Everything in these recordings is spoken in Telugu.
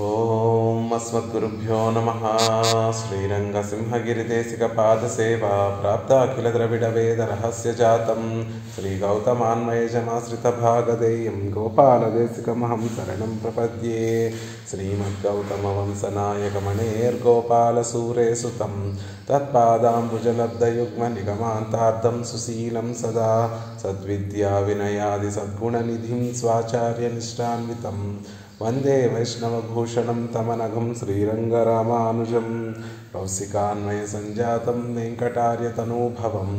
ఓం అస్మద్గురుభ్యో నమః. శ్రీరంగసింహగిరిదేశికపాదసేవా ప్రాప్తాఖిల ద్రవిడ వేద రహస్య జాతం శ్రీగౌతమాన్వయజమాశ్రితభాగధేయం గోపాలదేశికమహం శరణం ప్రపద్యే. శ్రీమద్గౌతమవంశనాయకమణేర్గోపాలసూరేసుతం తత్పాదాంబుజలబ్ధయుగ్మనిగమాంతార్థం సుశీలం సదా సద్విద్యా వినయాది సద్గుణనిధిం స్వాచార్యనిష్టాన్వితం వందే వైష్ణవభూషణం తమనఘం శ్రీరంగరామానుజం కౌశికాన్వయ సంజాతం వెంకటార్యతనూభవం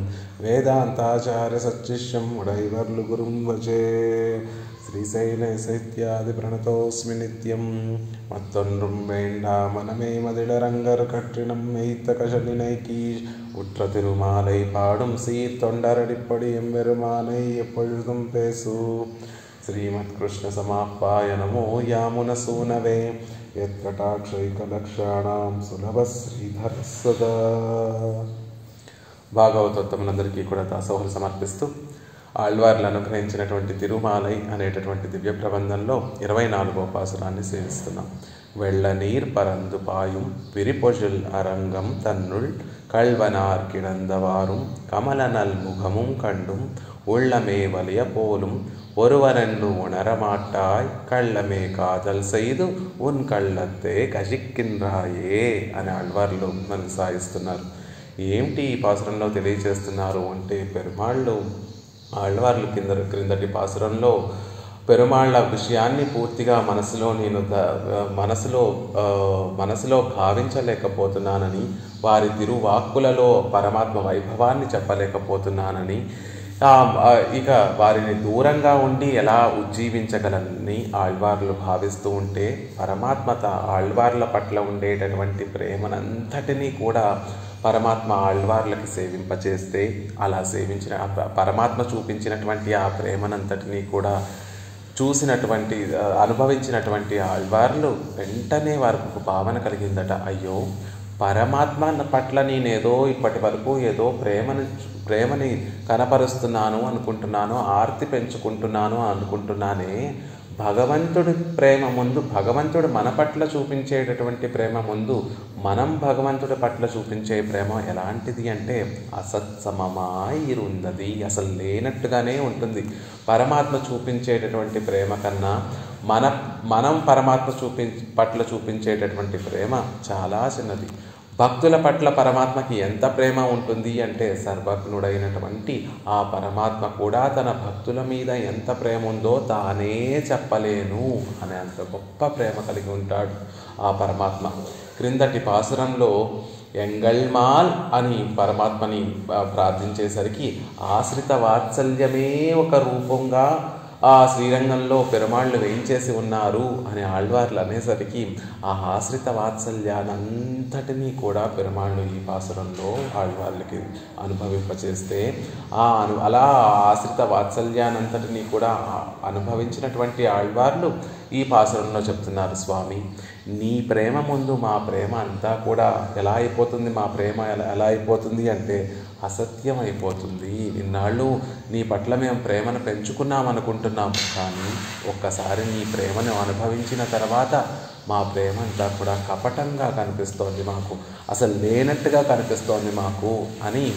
వేదాంతాచార్య సచ్చిష్యం ఉడైవర్లు గురుం వచే. శ్రీశైలశైత్యాది ప్రణతోస్మి నిత్యం మత్తొన్றும் வேண்டாம் மனமே மதிளரங்கர் கற்றினம் மெய்த்த கஷலினைக்கி உற்ற திருமாலை பாடும் சீர் தொண்டரடிப்படி எம்பெருமானை எப்பொழுதும் பேசு. శ్రీమత్కృష్ణ సమాప్పాయ నమో యామునసూనవే యత్కటాక్షైకలక్షాణం సులభ శ్రీధర సదా. భాగవతోత్తములందరికీ కూడా దాసోహలు సమర్పిస్తూ ఆళ్వార్లు అనుగ్రహించినటువంటి తిరుమాలై అనేటటువంటి దివ్య ప్రబంధంలో 24వ పాసురాన్ని సేవిస్తున్నాం. వెள்ளనీర్ పరందు పాయుం విరిపొజుల్ అరంగం తన్నుల్ కల్వనార్ కిడந்தவாறும் கமலநல் முகமும் கண்டும் உள்ளமே வலிய போலும் ஒருவரென்று உணரமாட்டாய் కళ్ళమే కాదల్ செய்து ఉన్ కళ్ళతే కజిక్కిన్రాయే అని ఆళ్వార్లు మనకు సాగిస్తున్నారు. ఏమిటి ఈ పాసురంలో తెలియజేస్తున్నారు అంటే, పెరుమాళ్ళు ఆళ్వార్లు క్రిందటి పాసురంలో పెరుమాళ్ళ విషయాన్ని పూర్తిగా మనసులో భావించలేకపోతున్నానని, వారి తిరువాక్కులలో పరమాత్మ వైభవాన్ని చెప్పలేకపోతున్నానని, ఇక వారిని దూరంగా ఉండి ఎలా ఉజ్జీవించగలని ఆళ్వార్లు భావిస్తూ ఉంటే, పరమాత్మ ఆళ్వార్ల పట్ల ఉండేటటువంటి ప్రేమనంతటినీ కూడా పరమాత్మ ఆళ్వార్లకి సేవింపచేస్తే, అలా సేవించిన పరమాత్మ చూపించినటువంటి ఆ ప్రేమనంతటినీ కూడా అనుభవించినటువంటి ఆళ్వార్లు వెంటనే వారికి ఒక భావన కలిగిందట. అయ్యో, పరమాత్మ పట్ల నేనేదో ఇప్పటి వరకు ఏదో ప్రేమని కనపరుస్తున్నాను అనుకుంటున్నాను, ఆర్తి పెంచుకుంటున్నాను అనుకుంటున్నానే, భగవంతుడి ప్రేమ ముందు, భగవంతుడు మన పట్ల చూపించేటటువంటి ప్రేమ ముందు మనం భగవంతుడి పట్ల చూపించే ప్రేమ ఎలాంటిది అంటే అసత్సమమాయిరుందది, అసలు లేనట్టుగానే ఉంటుంది. పరమాత్మ చూపించేటటువంటి ప్రేమ కన్నా మనం పరమాత్మ పట్ల చూపించేటటువంటి ప్రేమ చాలా చిన్నది. భక్తుల పట్ల పరమాత్మకి ఎంత ప్రేమ ఉంటుంది అంటే, సర్వజ్ఞుడైనటువంటి ఆ పరమాత్మ కూడా తన భక్తుల మీద ఎంత ప్రేమ ఉందో తానే చెప్పలేను అనే అంత గొప్ప ప్రేమ కలిగి ఉంటాడు ఆ పరమాత్మ. క్రిందటి పాసురంలో ఎంగల్మాల్ అని పరమాత్మని ప్రార్థించేసరికి ఆశ్రిత వాత్సల్యమే ఒక రూపంగా ఆ శ్రీరంగంలో పెరుమాళ్ళు వేయించేసి ఉన్నారు అని ఆళ్వార్లు అనేసరికి ఆ ఆశ్రిత వాత్సల్యానంతటినీ కూడా పెరుమాళ్ళు ఈ పాసురంలో ఆళ్వార్లకి అనుభవింపచేస్తే, అలా ఆశ్రిత వాత్సల్యానంతటినీ కూడా అనుభవించినటువంటి ఆళ్వార్లు ఈ పాసురంలో చెప్తున్నారు, స్వామి నీ ప్రేమ ముందు మా ప్రేమ అంతా కూడా ఎలా అయిపోతుంది, మా ప్రేమ ఎలా అయిపోతుంది అంటే అసత్యం అయిపోతుంది. ఇన్నాళ్ళు నీ పట్ల మేము ప్రేమను పెంచుకున్నాం అనుకుంటున్నాం, కానీ ఒక్కసారి నీ ప్రేమను అనుభవించిన తర్వాత మా ప్రేమ అంతా కూడా కపటంగా కనిపిస్తోంది, మాకు అసలు లేనట్టుగా కనిపిస్తోంది మాకు అని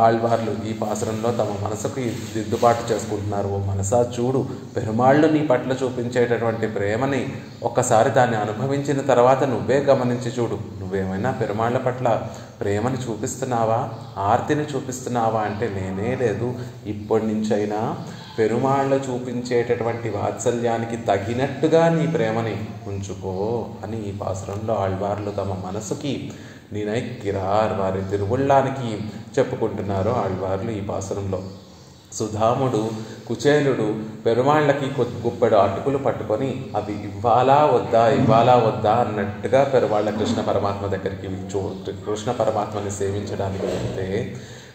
ఆళ్వార్లు ఈ పాసురంలో తమ మనసుకు దిద్దుబాటు చేసుకుంటున్నారు. ఓ మనసా, చూడు, పెరుమాళ్ళు నీ పట్ల చూపించేటటువంటి ప్రేమని ఒక్కసారి దాన్ని అనుభవించిన తర్వాత నువ్వే గమనించి చూడు, నువ్వేమైనా పెరుమాళ్ళ పట్ల ప్రేమని చూపిస్తున్నావా, ఆర్తిని చూపిస్తున్నావా అంటే లేనే లేదు. ఇప్పటి నుంచైనా పెరుమాళ్ళు చూపించేటటువంటి వాత్సల్యానికి తగినట్టుగా నీ ప్రేమని ఉంచుకో అని ఈ పాసురంలో ఆళ్వార్లు తమ మనసుకి నినైక్కిరార్, వారి తిరువుళ్ళానికి చెప్పుకుంటున్నారు ఆళ్వార్లు ఈ పాసురంలో. సుధాముడు కుచేలుడు పెరుమాళ్ళకి గుప్పెడు అటుకులు పట్టుకొని అవి ఇవ్వాలా వద్దా అన్నట్టుగా పెరుమాళ్ళ కృష్ణ పరమాత్మ దగ్గరికి కృష్ణ పరమాత్మని సేవించడానికి వెళ్తే,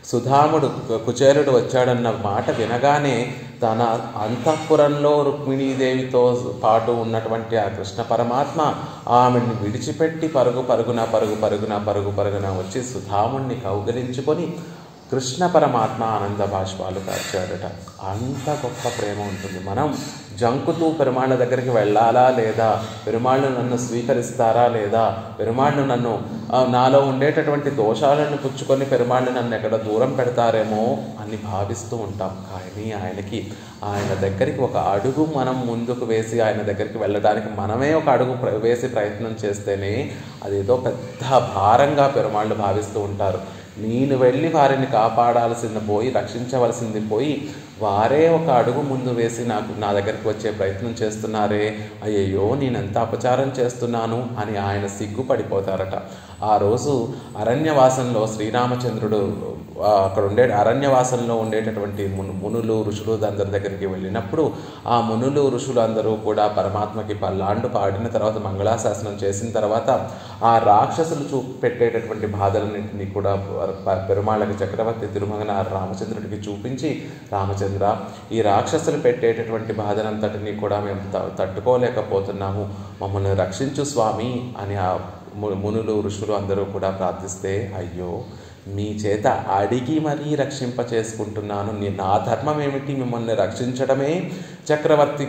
సుధాముడు కుచేలుడు వచ్చాడన్న మాట వినగానే తన అంతఃపురంలో రుక్మిణీదేవితో పాటు ఉన్నటువంటి ఆ కృష్ణ పరమాత్మ ఆమెని విడిచిపెట్టి పరుగున వచ్చి సుధాముణ్ణి కౌగిలించుకొని కృష్ణ పరమాత్మ ఆనంద బాష్పాలు కార్చాడట. అంత గొప్ప ప్రేమ ఉంటుంది. మనం జంకుతూ పెరుమాళ్ళ దగ్గరికి వెళ్ళాలా లేదా, పెరుమాళ్ళు నన్ను స్వీకరిస్తారా లేదా, పెరుమాళ్ళు నన్ను నాలో ఉండేటటువంటి దోషాలను పుచ్చుకొని పెరుమాళ్ళు నన్ను ఎక్కడ దూరం పెడతారేమో అని భావిస్తూ ఉంటాం. కానీ ఆయన దగ్గరికి ఒక అడుగు మనం ముందుకు వేసి ఆయన దగ్గరికి వెళ్ళడానికి మనమే ఒక అడుగు వేసి ప్రయత్నం చేస్తేనే అదేదో పెద్ద భారంగా పెరుమాళ్ళు భావిస్తూ ఉంటారు. నేను వెళ్ళి వారిని కాపాడాల్సింది పోయి, రక్షించవలసింది పోయి, వారే ఒక అడుగు ముందు వేసి నా దగ్గరికి వచ్చే ప్రయత్నం చేస్తున్నారే, అయ్యయ్యో నేనెంత అపచారం చేస్తున్నాను అని ఆయన సిగ్గుపడిపోతారట. ఆ రోజు అరణ్యవాసంలో శ్రీరామచంద్రుడు అక్కడ అరణ్యవాసంలో ఉండేటటువంటి మునులు ఋషులు అందరి దగ్గరికి వెళ్ళినప్పుడు ఆ మునులు ఋషులు అందరూ కూడా పరమాత్మకి పల్లాండు పాడిన తర్వాత మంగళాశాసనం చేసిన తర్వాత ఆ రాక్షసులు పెట్టేటటువంటి బాధలన్నింటినీ కూడా పెరుమాళ్ళకి చక్రవర్తి తిరుమగన రామచంద్రుడికి చూపించి, రామచంద్ర ఈ రాక్షసులు పెట్టేటటువంటి బాధనంతటినీ కూడా మేము తట్టుకోలేకపోతున్నాము, మమ్మల్ని రక్షించు స్వామి అని ఆ మునులు ఋషులు అందరూ కూడా ప్రార్థిస్తే, అయ్యో మీ చేత అడిగి మరీ రక్షింప చేసుకుంటున్నాను, నా ధర్మం ఏమిటి, మిమ్మల్ని రక్షించడమే చక్రవర్తి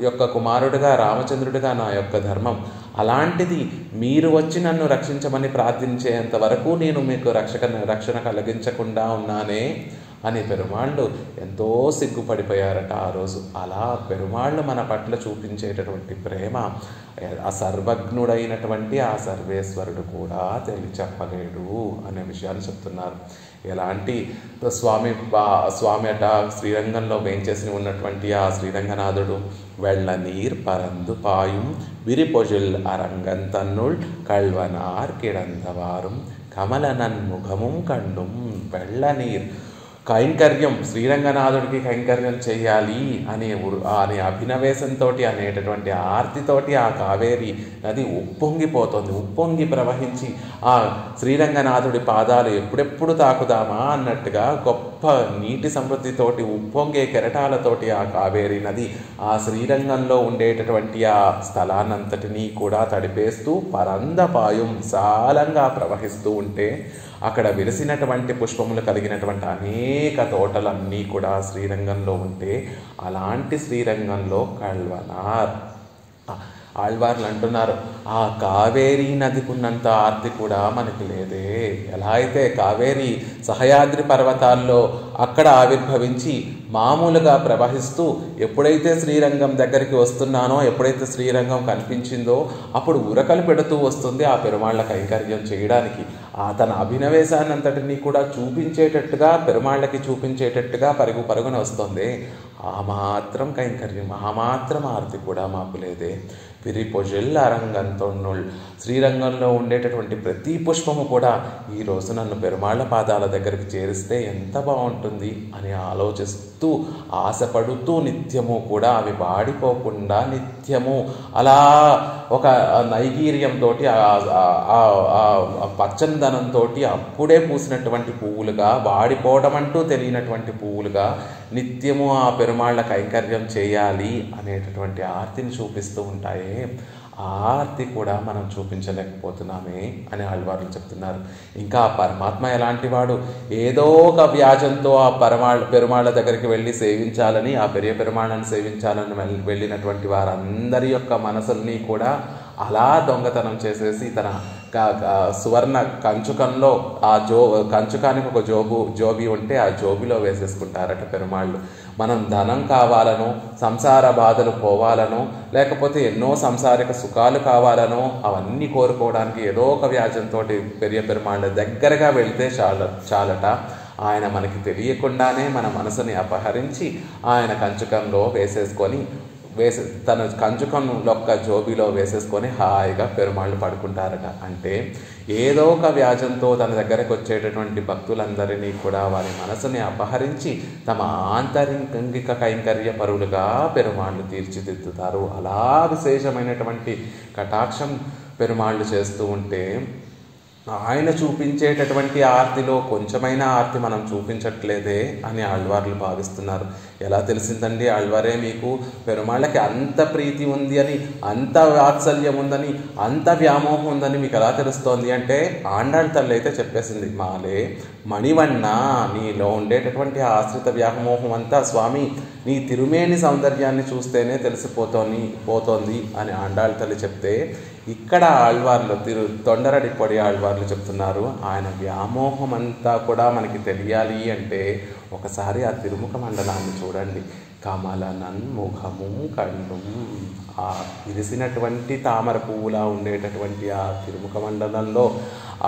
యొక్క కుమారుడిగా రామచంద్రుడిగా నా యొక్క ధర్మం, అలాంటిది మీరు వచ్చి నన్ను రక్షించమని ప్రార్థించేంత వరకు నేను మీకు రక్షణ కలిగించకుండా ఉన్నానే అని పెరుమాళ్ళు ఎంతో సిగ్గుపడిపోయారట ఆ రోజు. అలా పెరుమాళ్ళు మన పట్ల చూపించేటటువంటి ప్రేమ ఆ సర్వజ్ఞుడైనటువంటి ఆ సర్వేశ్వరుడు కూడా చెప్పలేడు అనే విషయాన్ని చెప్తున్నారు. ఎలాంటి స్వామి అట శ్రీరంగంలో వేంచేసి ఉన్నటువంటి ఆ శ్రీరంగనాథుడు వెళ్ళ నీర్ పరందు పాయం విరిపొజిల్ అరంగంతన్నుల్ కల్వనార్ కిడందవారం కమలనన్ ముఖముం కండుం. వెళ్ళ నీర్ కైంకర్యం, శ్రీరంగనాథుడికి కైంకర్యం చేయాలి అనే అభినవేశంతో అనేటటువంటి ఆర్తితోటి ఆ కావేరి నది ఉప్పొంగి ప్రవహించి ఆ శ్రీరంగనాథుడి పాదాలు ఎప్పుడెప్పుడు తాకుదామా అన్నట్టుగా గొప్ప నీటి సమృద్ధితోటి ఉప్పొంగే కెరటాలతోటి ఆ కావేరి నది ఆ శ్రీరంగంలో ఉండేటటువంటి ఆ స్థలాన్నంతటినీ కూడా తడిపేస్తూ పరందపాయం విశాలంగా ప్రవహిస్తూ ఉంటే అక్కడ విరిసినటువంటి పుష్పములు కలిగినటువంటి అనేక తోటలన్నీ కూడా శ్రీరంగంలో ఉంటే అలాంటి శ్రీరంగంలో కల్వనార్ ఆళ్వార్లు అంటున్నారు, ఆ కావేరీ నదికున్నంత ఆర్తి కూడా మనకి లేదే. ఎలా అయితే కావేరి సహయాద్రి పర్వతాల్లో అక్కడ ఆవిర్భవించి మామూలుగా ప్రవహిస్తూ ఎప్పుడైతే శ్రీరంగం దగ్గరికి వస్తున్నానో, ఎప్పుడైతే శ్రీరంగం కనిపించిందో అప్పుడు ఉరకలు పెడుతూ వస్తుంది ఆ పెరుమాళ్ళ కైంకర్యం చేయడానికి. తన అభినవేశాన్ని అంతటినీ కూడా చూపించేటట్టుగా, పెరుమాళ్ళకి చూపించేటట్టుగా పరుగున వస్తుంది. ఆ మాత్రం కైంకర్యం, ఆ మాత్రం ఆర్తి కూడా మాకు లేదే. విరిపొజిల్ అరంగంతొన్నుల్, శ్రీరంగంలో ఉండేటటువంటి ప్రతి పుష్పము కూడా ఈరోజు నన్ను పెరుమాళ్ళ పాదాల దగ్గరికి చేరిస్తే ఎంత బాగుంటుంది అని ఆలోచిస్తూ ఆశపడుతూ నిత్యము కూడా అవి వాడిపోకుండా నిత్యము అలా ఒక నైగీర్యంతో పచ్చనిదనంతో అప్పుడే పూసినటువంటి పువ్వులుగా, వాడిపోవడం అంటూ తెలియనటువంటి పువ్వులుగా నిత్యము ఆ పెరుమాళ్ళ కైంకర్యం చేయాలి అనేటటువంటి ఆర్తిని చూపిస్తూ ఉంటాయి. ఆ ఆర్తి కూడా మనం చూపించలేకపోతున్నామే అని ఆళ్వార్లు చెప్తున్నారు. ఇంకా పరమాత్మ ఎలాంటి వాడు, ఏదో ఒక వ్యాజంతో ఆ పెరుమాళ్ళ దగ్గరికి వెళ్ళి సేవించాలని, ఆ పెరుమాళ్ళని సేవించాలని వెళ్ళినటువంటి వారందరి యొక్క మనసుల్ని కూడా అలా దొంగతనం చేసేసి తన సువర్ణ కంచుకంలో కంచుకానికి ఒక జోబి ఉంటే ఆ జోబిలో వేసేసుకుంటారట పెరుమాళ్ళు. మనం ధనం కావాలనో, సంసార బాధలు పోవాలనో, లేకపోతే ఎన్నో సంసారిక సుఖాలు కావాలనో అవన్నీ కోరుకోవడానికి ఏదో ఒక వ్యాజంతో పెరుమాళ్ళ దగ్గరగా వెళితే చాలట. ఆయన మనకి తెలియకుండానే మన మనసుని అపహరించి ఆయన కంచుకంలో తన కంచుకంలొక్క జోబిలో వేసేసుకొని హాయిగా పెరుమాళ్ళు పడుకుంటారట. అంటే ఏదో ఒక వ్యాజంతో తన దగ్గరకు వచ్చేటటువంటి భక్తులందరినీ కూడా వారి మనసుని అపహరించి తమ ఆంతరింగిక కైంకర్య పరులుగా పెరుమాళ్ళు తీర్చిదిద్దుతారు. అలా విశేషమైనటువంటి కటాక్షం పెరుమాళ్ళు చేస్తూ ఉంటే ఆయన చూపించేటటువంటి ఆర్తిలో కొంచెమైనా ఆర్తి మనం చూపించట్లేదే అని ఆళ్వార్లు భావిస్తున్నారు. ఎలా తెలిసిందండి ఆళ్వారే మీకు పెరుమాళ్ళకి అంత ప్రీతి ఉంది అని, అంత వాత్సల్యం ఉందని, అంత వ్యామోహం ఉందని మీకు ఎలా తెలుస్తోంది అంటే ఆండాళ్ళ తల్లి అయితే చెప్పేసింది, మాలే మణివన్న నీలో ఉండేటటువంటి ఆశ్రిత వ్యామోహం అంతా స్వామి నీ తిరుమేని సౌందర్యాన్ని చూస్తేనే పోతోంది అని ఆండాళ్ళ తల్లి చెప్తే, ఇక్కడ ఆళ్వార్లు తొండరడి పొడి ఆళ్వార్లు చెప్తున్నారు ఆయన వ్యామోహం అంతా కూడా మనకి తెలియాలి అంటే ఒకసారి ఆ తిరుముఖ మండలాన్ని చూడండి. కమల నన్ముఖము కండు, ఆ విరిసినటువంటి తామర పువ్వులా ఉండేటటువంటి ఆ తిరుముఖ మండలంలో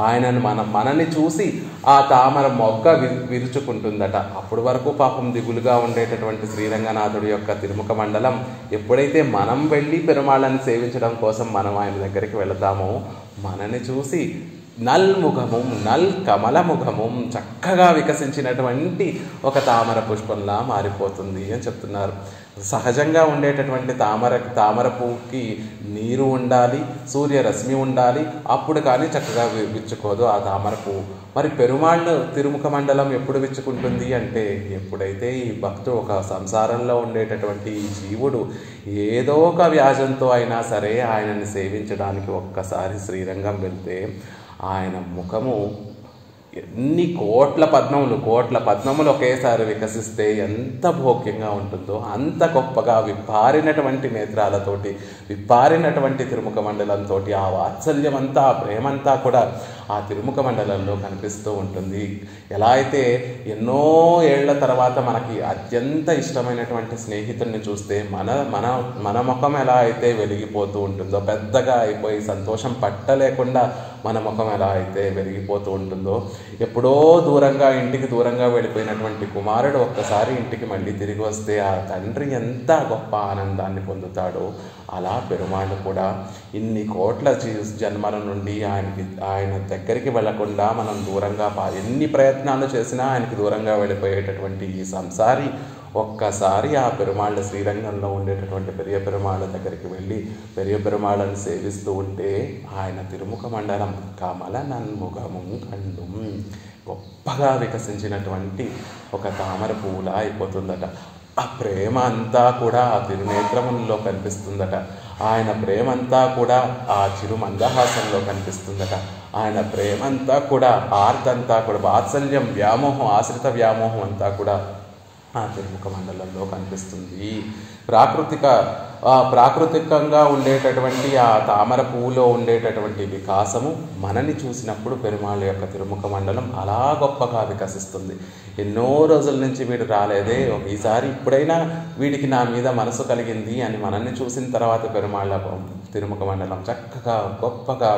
ఆయనను మనని చూసి ఆ తామర మొగ్గ విరుచుకుంటుందట. అప్పటి వరకు పాపం దిగులుగా ఉండేటటువంటి శ్రీరంగనాథుడి యొక్క తిరుముఖ మండలం ఎప్పుడైతే మనం వెళ్ళి పెరుమాళ్ళని సేవించడం కోసం మనం ఆయన దగ్గరికి వెళతామో మనని చూసి నల్ముఖము కమలముఖము చక్కగా వికసించినటువంటి ఒక తామర పుష్పంలా మారిపోతుంది అని చెప్తున్నారు. సహజంగా ఉండేటటువంటి తామర పువ్వుకి నీరు ఉండాలి, సూర్యరశ్మి ఉండాలి, అప్పుడు కానీ చక్కగా విచ్చుకోదు ఆ తామర పువ్వు. మరి పెరుమాళ్ళు తిరుముఖ మండలం ఎప్పుడు విచ్చుకుంటుంది అంటే ఎప్పుడైతే ఈ భక్తుడు ఒక సంసారంలో ఉండేటటువంటి ఈ జీవుడు ఏదో ఒక వ్యాజంతో అయినా సరే ఆయనని సేవించడానికి ఒక్కసారి శ్రీరంగం వెళ్తే ఆయన ముఖము ఎన్ని కోట్ల పద్మములు ఒకేసారి వికసిస్తే ఎంత భోగ్యంగా ఉంటుందో అంత గొప్పగా విప్పారినటువంటి నేత్రాలతోటి, విప్పారినటువంటి తిరుముఖ మండలంతో ఆ వాత్సల్యం అంతా, ఆ ప్రేమంతా కూడా ఆ తిరుముఖ మండలంలో కనిపిస్తూ ఉంటుంది. ఎలా అయితే ఎన్నో ఏళ్ల తర్వాత మనకి అత్యంత ఇష్టమైనటువంటి స్నేహితుడిని చూస్తే మన ముఖం ఎలా అయితే వెలిగిపోతూ ఉంటుందో, పెద్దగా అయిపోయి సంతోషం పట్టలేకుండా మన ముఖం ఎలా అయితే వెలిగిపోతూ ఉంటుందో, ఎప్పుడో ఇంటికి దూరంగా వెళ్ళిపోయినటువంటి కుమారుడు ఒక్కసారి ఇంటికి మళ్ళీ తిరిగి వస్తే ఆ తండ్రి ఎంత గొప్ప ఆనందాన్ని పొందుతాడో, అలా పెరుమాళ్ళు కూడా ఇన్ని కోట్ల జన్మల నుండి ఆయన దగ్గరికి వెళ్లకుండా మనం దూరంగా ఎన్ని ప్రయత్నాలు చేసినా ఆయనకి దూరంగా వెళ్ళిపోయేటటువంటి ఈ సంసారి ఒక్కసారి ఆ పెరుమాళ్ళ శ్రీరంగంలో ఉండేటటువంటి పెరియ పెరుమాళ్ళ దగ్గరికి వెళ్ళి పెరియ పెరుమాళ్ళని సేవిస్తూ ఉంటే ఆయన తిరుముఖ మండలం కమల నన్ముఖము కండు గొప్పగా వికసించినటువంటి ఒక తామర పువ్వులా అయిపోతుందట. ఆ ప్రేమ అంతా కూడా ఆ తిరునేత్రములలో కనిపిస్తుందట. ఆయన ప్రేమంతా కూడా ఆ చిరు మందహాసంలో కనిపిస్తుందట. ఆయన ప్రేమంతా కూడా ఆర్తంతా కూడా వాత్సల్యం, వ్యామోహం, ఆశ్రిత వ్యామోహం అంతా కూడా ఆ తిరుముఖ మండలంలో కనిపిస్తుంది. ప్రాకృతికంగా ఉండేటటువంటి ఆ తామర పువ్వులో ఉండేటటువంటి వికాసము మనని చూసినప్పుడు పెరుమాళ్ళ యొక్క తిరుముఖ మండలం అలా గొప్పగా వికసిస్తుంది. ఎన్నో రోజుల నుంచి వీడు రాలేదే, ఈసారి ఇప్పుడైనా వీడికి నా మీద మనసు కలిగింది అని మనల్ని చూసిన తర్వాత పెరుమాళ్ళ తిరుముఖ మండలం చక్కగా గొప్పగా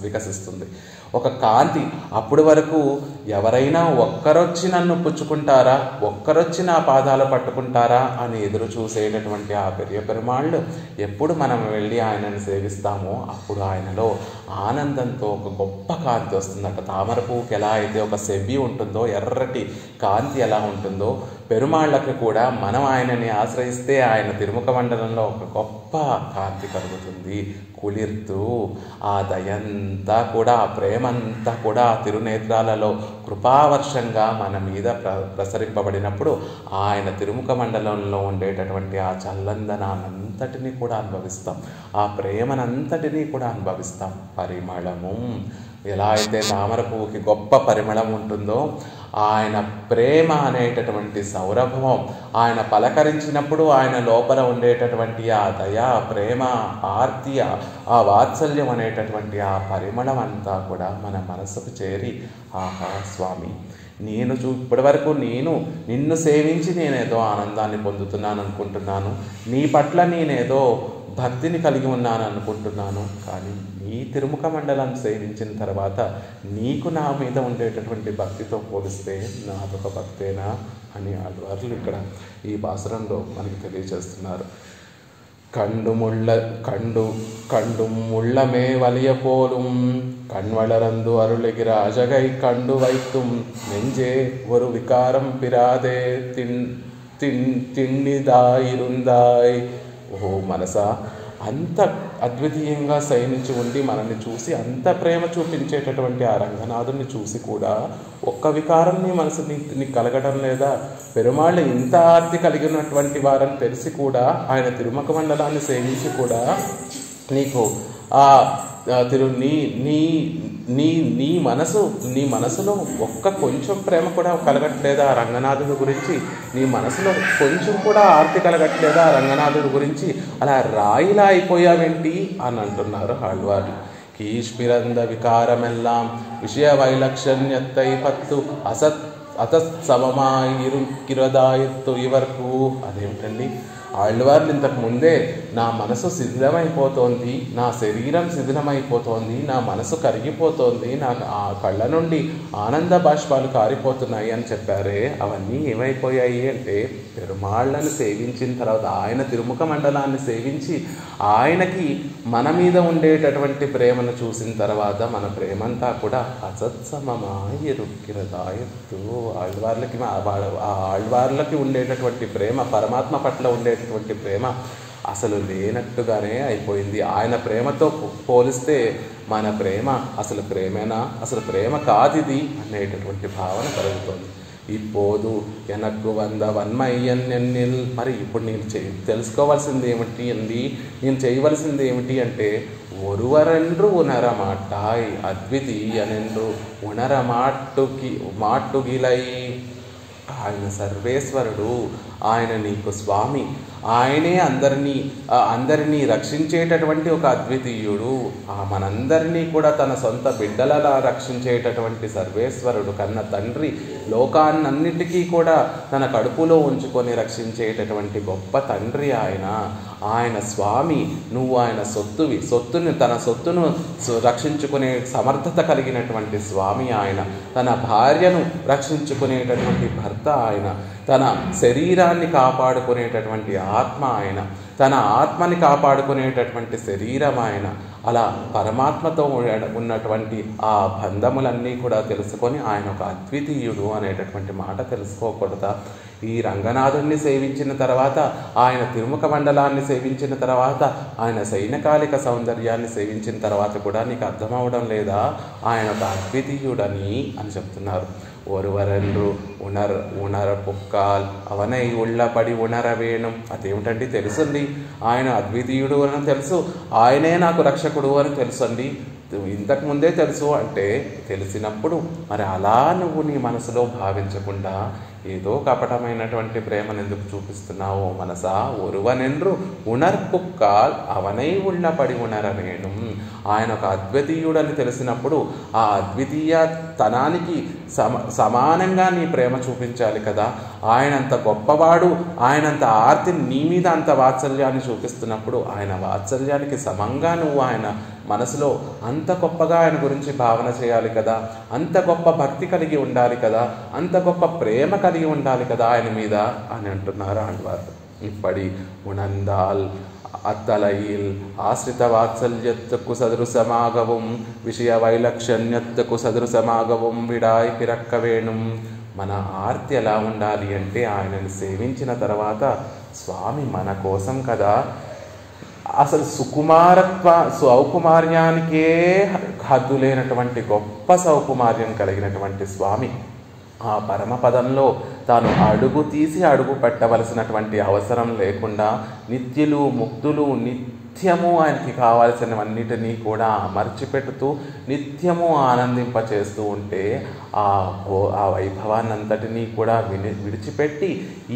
వికసిస్తుంది. ఒక కాంతి. అప్పటి వరకు ఎవరైనా ఒక్కరొచ్చి నన్ను పుచ్చుకుంటారా, ఒక్కరొచ్చి నా పాదాలు పట్టుకుంటారా అని ఎదురు చూసేటటువంటి ఆ పెరుమాళ్ళు ఎప్పుడు మనం వెళ్ళి ఆయనను సేవిస్తామో అప్పుడు ఆయనలో ఆనందంతో ఒక గొప్ప కాంతి వస్తుందట. తామర పువ్వుకి ఎలా అయితే ఒక సెవ్వి ఉంటుందో, ఎర్రటి కాంతి ఎలా ఉంటుందో, పెరుమాళ్ళకి కూడా మనం ఆయనని ఆశ్రయిస్తే ఆయన తిరుముఖ మండలంలో ఒక గొప్ప కాంతి కలుగుతుంది. కుళిర్తూ ఆ దయంతా కూడా, ఆ ప్రేమంతా కూడా ఆ తిరునేత్రాలలో కృపావర్షంగా మన మీద ప్రసరింపబడినప్పుడు ఆయన తిరుముఖ మండలంలో ఉండేటటువంటి ఆ చల్లందనాన్నంతటినీ కూడా అనుభవిస్తాం, ఆ ప్రేమనంతటినీ కూడా అనుభవిస్తాం. పరిమళము ఎలా అయితే తామర పువ్వుకి గొప్ప పరిమళం ఉంటుందో, ఆయన ప్రేమ అనేటటువంటి సౌరభం, ఆయన పలకరించినప్పుడు ఆయన లోపల ఉండేటటువంటి ఆ దయ, ప్రేమ, ఆర్తి, ఆ వాత్సల్యం అనేటటువంటి ఆ పరిమళం అంతా కూడా మన మనసుకు చేరి ఆహా స్వామి ఇప్పటి వరకు నిన్ను సేవించి నేనేదో ఆనందాన్ని పొందుతున్నాను అనుకుంటున్నాను, నీ పట్ల నేనేదో భక్తిని కలిగి ఉన్నాను అనుకుంటున్నాను, కానీ నీ తిరుముఖ మండలం సేవించిన తర్వాత నీకు నా మీద ఉండేటటువంటి భక్తితో పోలిస్తే నాదొక భక్తేనా అని ఆళ్వార్లు ఇక్కడ ఈ పాసురంలో మనకి తెలియజేస్తున్నారు. கண்டு முள்ளமே வலிய போலும் கண்வளரந்து அருளுகிற அழகை கண்டு வைத்தும் நெஞ்சே ஒரு விகாரம் பிராதே திண்ணிதாயிருந்தாய். ఓ మనసా, అంత అద్వితీయంగా శయనించి ఉండి మనల్ని చూసి అంత ప్రేమ చూపించేటటువంటి ఆ రంగనాథుని చూసి కూడా ఒక్క వికారం నీ మనసు నీకు కలగడం లేదా? పెరుమాళ్ళు ఇంత ఆర్తి కలిగినటువంటి వారని తెలిసి కూడా, ఆయన తిరుముఖ మండలాన్ని సేవించి కూడా నీకు ఆ నీ మనసులో ఒక్క కొంచెం ప్రేమ కూడా కలగట్లేదా రంగనాథుడి గురించి? నీ మనసులో కొంచెం కూడా ఆర్తి కలగట్లేదా రంగనాథుడి గురించి? అలా రాయిలా అయిపోయావేంటి అని అంటున్నారు ఆళ్వార్లు. కీష్మిరంద వికారమెల్లాం విషయ వైలక్షణ్యత్తై పత్తు అతత్సమమాయిరుకిరదాయత్తు ఇవరకు. అదేమిటండి? ఆళ్వార్లు ఇంతకు ముందే నా మనసు శిథిలమైపోతోంది, నా శరీరం శిథిలమైపోతోంది, నా మనసు కరిగిపోతోంది, నా ఆ కళ్ళ నుండి ఆనంద బాష్పాలు కారిపోతున్నాయి అని చెప్పారే, అవన్నీ ఏమైపోయాయి అంటే పెరుమాళ్ళను సేవించిన తర్వాత, ఆయన తిరుముఖ మండలాన్ని సేవించి ఆయనకి మన మీద ఉండేటటువంటి ప్రేమను చూసిన తర్వాత మన ప్రేమంతా కూడా అసత్సమమాయిరుక్కిరదాయత్తు. ఆళ్వార్లకి ఉండేటటువంటి ప్రేమ, పరమాత్మ పట్ల ఉండేటటువంటి ప్రేమ అసలు లేనట్టుగానే అయిపోయింది. ఆయన ప్రేమతో పోలిస్తే మన ప్రేమ అసలు ప్రేమేనా, అసలు ప్రేమ కాదిది అనేటటువంటి భావన కలుగుతుంది. ఇప్పోదు ఎనక్కు వంద వన్మయ్యన్నెన్నిల్. మరి ఇప్పుడు నేను తెలుసుకోవాల్సింది ఏమిటి అండి? నేను చేయవలసింది ఏమిటి అంటే ఒరువరెండ్రు ఉనరమాటాయ్ అద్వితీయనెండ్రు మాట్టుగిలై. ఆయన సర్వేశ్వరుడు, ఆయన నీకు స్వామి, ఆయనే అందరినీ రక్షించేటటువంటి ఒక అద్వితీయుడు, మనందరినీ కూడా తన సొంత బిడ్డలలా రక్షించేటటువంటి సర్వేశ్వరుడు, కన్న తండ్రి, లోకాన్నన్నిటికీ కూడా తన కడుపులో ఉంచుకొని రక్షించేటటువంటి గొప్ప తండ్రి ఆయన స్వామి. నువ్వు ఆయన తన సొత్తును రక్షించుకునే సమర్థత కలిగినటువంటి స్వామి ఆయన, తన భార్యను రక్షించుకునేటటువంటి భర్త ఆయన, తన శరీరాన్ని కాపాడుకునేటటువంటి ఆత్మ ఆయన, తన ఆత్మని కాపాడుకునేటటువంటి శరీరం ఆయన. అలా పరమాత్మతో ఉన్నటువంటి ఆ బంధములన్నీ కూడా తెలుసుకొని ఆయన ఒక అద్వితీయుడు అనేటటువంటి మాట తెలుసుకోకూడదా? ఈ రంగనాథుణ్ణి సేవించిన తర్వాత, ఆయన తిరుముఖ మండలాన్ని సేవించిన తర్వాత, ఆయన సైనకాలిక సౌందర్యాన్ని సేవించిన తర్వాత కూడా నీకు అర్థమవడం లేదా ఆయన ఒక అద్వితీయుడని అని చెప్తున్నారు. ఒరువరెండ్రు ఉణర పుక్కాల్ అవనై ఉళ్ళపడి ఉణరవేణం. అదేమిటండి? తెలుసండి, ఆయన అద్వితీయుడు అని తెలుసు, ఆయనే నాకు రక్షకుడు అని తెలుసండి. ఇంతకు ముందే తెలుసు అంటే తెలిసినప్పుడు మరి అలా నువ్వు నీ మనసులో భావించకుండా ఏదో కపటమైనటువంటి ప్రేమను ఎందుకు చూపిస్తున్నావో మనసా? ఒరువనెండ్రు ఉణర్పుక్కాల్ అవనై ఉళ్ళపడి ఉణరవేణం. ఆయన ఒక అద్వితీయుడని తెలిసినప్పుడు ఆ అద్వితీయ తనానికి సమానంగా నీ ప్రేమ చూపించాలి కదా. ఆయనంత గొప్పవాడు, ఆయనంత ఆర్తిని నీ మీద అంత వాత్సల్యాన్ని చూపిస్తున్నప్పుడు ఆయన వాత్సల్యానికి సమంగా నువ్వు ఆయన మనసులో అంత గొప్పగా ఆయన గురించి భావన చేయాలి కదా, అంత గొప్ప భక్తి కలిగి ఉండాలి కదా, అంత గొప్ప ప్రేమ కలిగి ఉండాలి కదా ఆయన మీద అని అంటున్నారు ఆళ్వారు. ఇప్పటి ఉణందాల్ అత్తలయిల్ ఆశ్రిత వాత్సల్యత్తుకు సదృశమాగవం విషయ వైలక్షణ్యత్తుకు సదృశమాగవం విడాయ్ పిరక్కవేణుం. మన ఆర్తి ఎలా ఉండాలి అంటే ఆయనని సేవించిన తర్వాత స్వామి మన కోసం కదా, అసలు సౌకుమార్యానికే హద్దు లేనటువంటి గొప్ప సౌకుమార్యం కలిగినటువంటి స్వామి ఆ పరమపదంలో తాను అడుగు తీసి అడుగు పెట్టవలసినటువంటి అవసరం లేకుండా నిత్యులు ముక్తులు నిత్యము ఆయనకి కావాల్సినవన్నిటినీ కూడా అమర్చిపెడుతూ నిత్యము ఆనందింపచేస్తూ ఉంటే ఆ వైభవాన్నంతటినీ కూడా విడిచిపెట్టి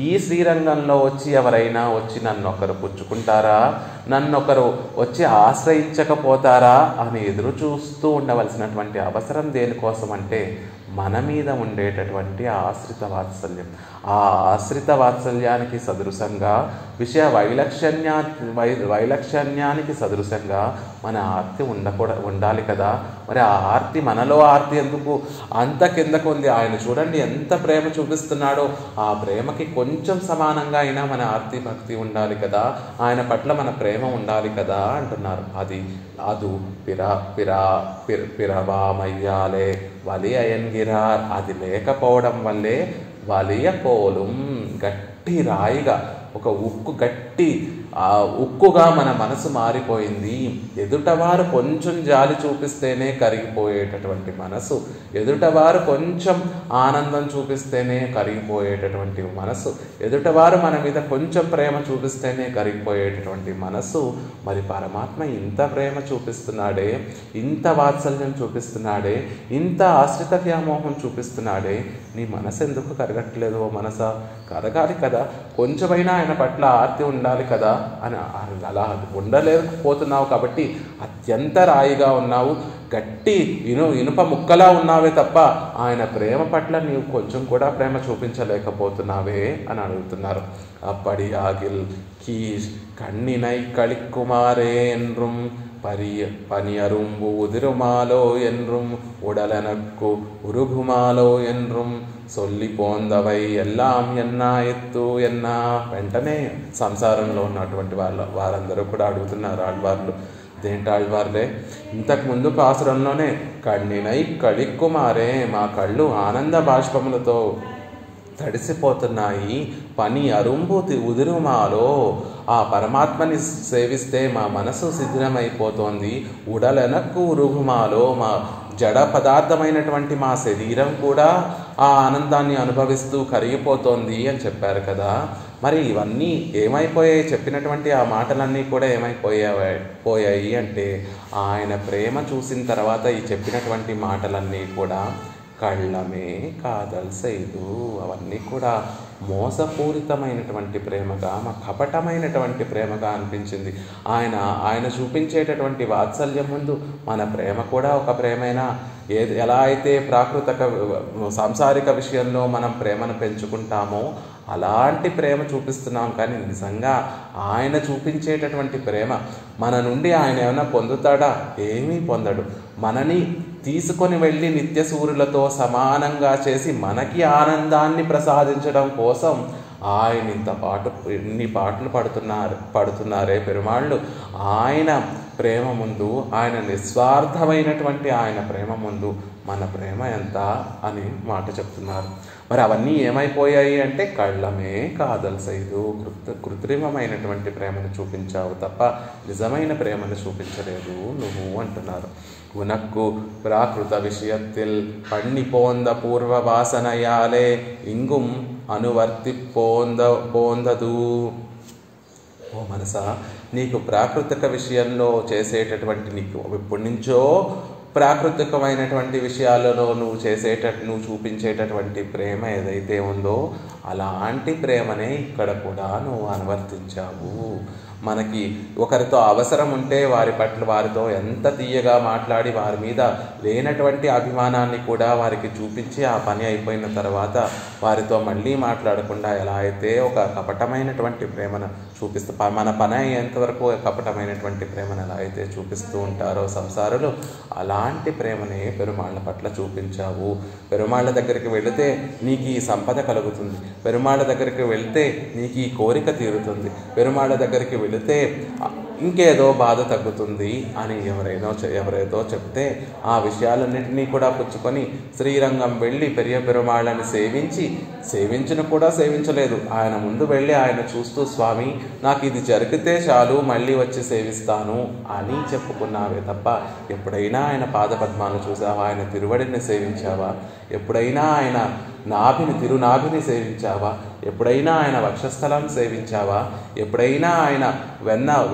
ఈ శ్రీరంగంలో వచ్చి ఎవరైనా వచ్చి నన్నొకరు పుచ్చుకుంటారా, నన్నొకరు వచ్చి ఆశ్రయించకపోతారా అని ఎదురు చూస్తూ ఉండవలసినటువంటి అవసరం దేనికోసం అంటే మన మీద ఉండేటటువంటి ఆశ్రిత వాత్సల్యం. ఆ ఆశ్రిత వాత్సల్యానికి సదృశంగా విషయ వైలక్షణ్యానికి సదృశంగా మన ఆర్తి ఉండాలి కదా. మరి ఆ ఆర్తి, మనలో ఆర్తి ఎందుకు అంత కిందకు ఉంది? ఆయన చూడండి ఎంత ప్రేమ చూపిస్తున్నాడో, ఆ ప్రేమకి కొంచెం సమానంగా అయినా మన ఆర్తి భక్తి ఉండాలి కదా, ఆయన పట్ల మన ప్రేమ ఉండాలి కదా అంటున్నారు. అది పిరవామయ్యాలే వలి అయన్గిరార్. అది లేకపోవడం వల్లే వలియ పోలుం, గట్టి రాయిగా, ఒక ఉక్కు గట్టి ఉక్కుగా మన మనసు మారిపోయింది. ఎదుటవారు కొంచెం జాలి చూపిస్తేనే కరిగిపోయేటటువంటి మనసు, ఎదుటవారు కొంచెం ఆనందం చూపిస్తేనే కరిగిపోయేటటువంటి మనసు, ఎదుటవారు మన మీద కొంచెం ప్రేమ చూపిస్తేనే కరిగిపోయేటటువంటి మనసు. మరి పరమాత్మ ఇంత ప్రేమ చూపిస్తున్నాడే, ఇంత వాత్సల్యం చూపిస్తున్నాడే, ఇంత ఆశ్రిత వ్యామోహం చూపిస్తున్నాడే, నీ మనసు ఎందుకు కరగట్లేదు? ఓ మనసా, కరగాలి కదా, కొంచెమైనా ఆయన పట్ల ఆర్తి ఉండాలి కదా అని. అలా ఉండలేకపోతున్నావు కాబట్టి అత్యంత రాయిగా ఉన్నావు, గట్టి ఇనుప ముక్కలా ఉన్నావే తప్ప ఆయన ప్రేమ పట్ల నీవు కొంచెం కూడా ప్రేమ చూపించలేకపోతున్నావే అని అడుగుతున్నారు. అప్పడి ఆగిల్ కీష్ కண்ணினை களிக்குமாறே என்றும் பனியரும்பு உதிருமாலோ என்றும் உடலனக்கு உருகுమాలో என்றும் సొల్లి పోందవై ఎల్లాం ఎన్నా ఎత్తు ఎన్నా. వెంటనే సంసారంలో ఉన్నటువంటి వారందరూ కూడా అడుగుతున్నారు ఆళ్వార్లు. దేంటి ఆళ్వార్లే, ఇంతకుముందు పాసురంలోనే కண்ணினை களிக்குమారే, మా కళ్ళు ఆనంద బాష్పములతో తడిసిపోతున్నాయి, పని అరుంబు ఉదిరుమాలో, ఆ పరమాత్మని సేవిస్తే మా మనసు శిథిలమైపోతోంది, ఉడలెనక్కు ఉరుగుమాలో, మా జడ పదార్థమైనటువంటి మా శరీరం కూడా ఆ ఆనందాన్ని అనుభవిస్తూ కరిగిపోతోంది అని చెప్పారు కదా. మరి ఇవన్నీ ఏమైపోయాయి? చెప్పినటువంటి ఆ మాటలన్నీ కూడా ఏమైపోయాయి అంటే, ఆయన ప్రేమ చూసిన తర్వాత ఈ చెప్పినటువంటి మాటలన్నీ కూడా కళ్ళమే కాదల్సైదు, అవన్నీ కూడా మోసపూరితమైనటువంటి ప్రేమగా, మా కపటమైనటువంటి ప్రేమగా అనిపించింది. ఆయన చూపించేటటువంటి వాత్సల్యం ముందు మన ప్రేమ కూడా ఒక ప్రేమేనా? ఎలా అయితే సాంసారిక విషయంలో మనం ప్రేమను పెంచుకుంటామో అలాంటి ప్రేమ చూపిస్తున్నాం. కానీ నిజంగా ఆయన చూపించేటటువంటి ప్రేమ మన నుండి ఆయన ఏమైనా పొందుతాడా? ఏమీ పొందడు. మనని తీసుకొని వెళ్ళి నిత్య సూర్యులతో సమానంగా చేసి మనకి ఆనందాన్ని ప్రసాదించడం కోసం ఆయన ఇన్ని పాటలు పడుతున్నారే పెరుమాళ్ళు. ఆయన ప్రేమ ముందు, ఆయన నిస్వార్థమైనటువంటి ఆయన ప్రేమ ముందు మన ప్రేమ ఎంత అని మాట చెప్తున్నారు. మరి అవన్నీ ఏమైపోయాయి అంటే కళ్ళమే కాదల్సైదు, కృత్రిమమైనటువంటి ప్రేమను చూపించావు తప్ప నిజమైన ప్రేమను చూపించలేదు నువ్వు అంటున్నారు. ఉనక్కు ప్రాకృత విషయத்தில் பண்ணி போந்த పూర్వ వాసనయాలే ఇంగుం అనువర్తి పోందదు. ఓ మనసా, నీకు ప్రాకృతిక విషయంలో చేసేటటువంటి, నీకు ఎప్పటి నుంచో ప్రాకృతికమైనటువంటి విషయాలలో నువ్వు చూపించేటటువంటి ప్రేమ ఏదైతే ఉందో అలాంటి ప్రేమనే ఇక్కడ కూడా నువ్వు అనువర్తించావు. మనకి ఒకరితో అవసరం ఉంటే వారితో ఎంత తీయగా మాట్లాడి వారి మీద లేనటువంటి అభిమానాన్ని కూడా వారికి చూపించి ఆ పని అయిపోయిన తర్వాత వారితో మళ్ళీ మాట్లాడకుండా ఎలా అయితే ఒక కపటమైనటువంటి ప్రేమను చూపిస్తూ, మన పని అయ్యేంతవరకు కపటమైనటువంటి ప్రేమను ఎలా అయితే చూపిస్తూ ఉంటారో సంసారులు, అలాంటి ప్రేమనే పెరుమాళ్ళ పట్ల చూపించావు. పెరుమాళ్ళ దగ్గరికి వెళితే నీకు ఈ సంపద కలుగుతుంది, పెరుమాళ్ళ దగ్గరికి వెళితే నీకు ఈ కోరిక తీరుతుంది, పెరుమాళ్ళ దగ్గరికి వెళితే ఇంకేదో బాధ తగ్గుతుంది అని ఎవరేదో చెప్తే ఆ విషయాలన్నింటినీ కూడా పుచ్చుకొని శ్రీరంగం వెళ్ళి పెరియ పెరుమాళ్ళని సేవించిన కూడా సేవించలేదు. ఆయన ముందు వెళ్ళి ఆయన చూస్తూ, స్వామి నాకు ఇది జరిగితే చాలు, మళ్ళీ వచ్చి సేవిస్తాను అని చెప్పుకున్నావే తప్ప ఎప్పుడైనా ఆయన పాదపద్మాలు చూసావా? ఆయన తిరువడిని సేవించావా? ఎప్పుడైనా ఆయన తిరునాభిని సేవించావా? ఎప్పుడైనా ఆయన వక్షస్థలాన్ని సేవించావా? ఎప్పుడైనా ఆయన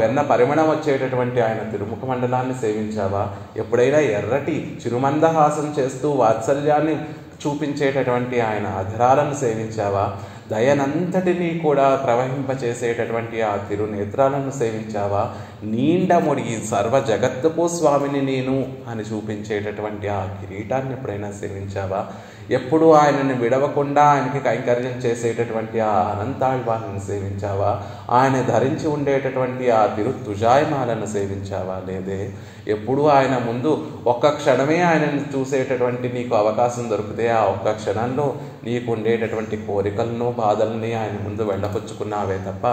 వెన్న పరిమళం వచ్చేటటువంటి ఆయన తిరుముఖ మండలాన్ని సేవించావా? ఎప్పుడైనా ఎర్రటి చిరుమందహాసం చేస్తూ వాత్సల్యాన్ని చూపించేటటువంటి ఆయన అధరాలను సేవించావా? దయనంతటినీ కూడా ప్రవహింపచేసేటటువంటి ఆ తిరునేత్రాలను సేవించావా? నీండముడిగి సర్వ జగత్తుకు స్వామిని నేను అని చూపించేటటువంటి ఆ కిరీటాన్ని ఎప్పుడైనా సేవించావా? ఎప్పుడు ఆయనని విడవకుండా ఆయనకి కైంకర్యం చేసేటటువంటి ఆ అనంతాళ్వాలను సేవించావా? ఆయన ధరించి ఉండేటటువంటి ఆ తుజాయమాలను సేవించావా? లేదే. ఎప్పుడు ఆయన ముందు ఒక్క క్షణమే ఆయనను చూసేటటువంటి నీకు అవకాశం దొరికితే ఆ ఒక్క క్షణంలో నీకు ఉండేటటువంటి కోరికలను బాధల్ని ఆయన ముందు వెళ్ళపుచ్చుకున్నావే తప్ప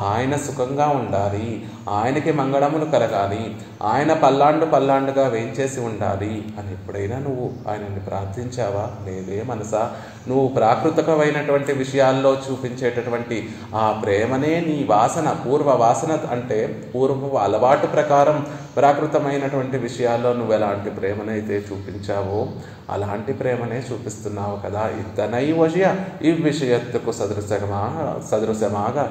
ఆయన సుఖంగా ఉండాలి, ఆయనకి మంగళములు కలగాలి, ఆయన పల్లాండుగా వేంచేసి ఉండాలి అని ఎప్పుడైనా నువ్వు ఆయనని ప్రార్థించావా? లేదే మనసా. నువ్వు ప్రాకృతికమైనటువంటి విషయాల్లో చూపించేటటువంటి ఆ ప్రేమనే నీ వాసన, పూర్వ వాసన అంటే పూర్వ అలవాటు ప్రకారం ప్రాకృతమైనటువంటి విషయాల్లో నువ్వు ఎలాంటి ప్రేమనైతే చూపించావో అలాంటి ప్రేమనే చూపిస్తున్నావు కదా. ఇతనై వశయ ఈ విషయత్తుకు సదృశమాగా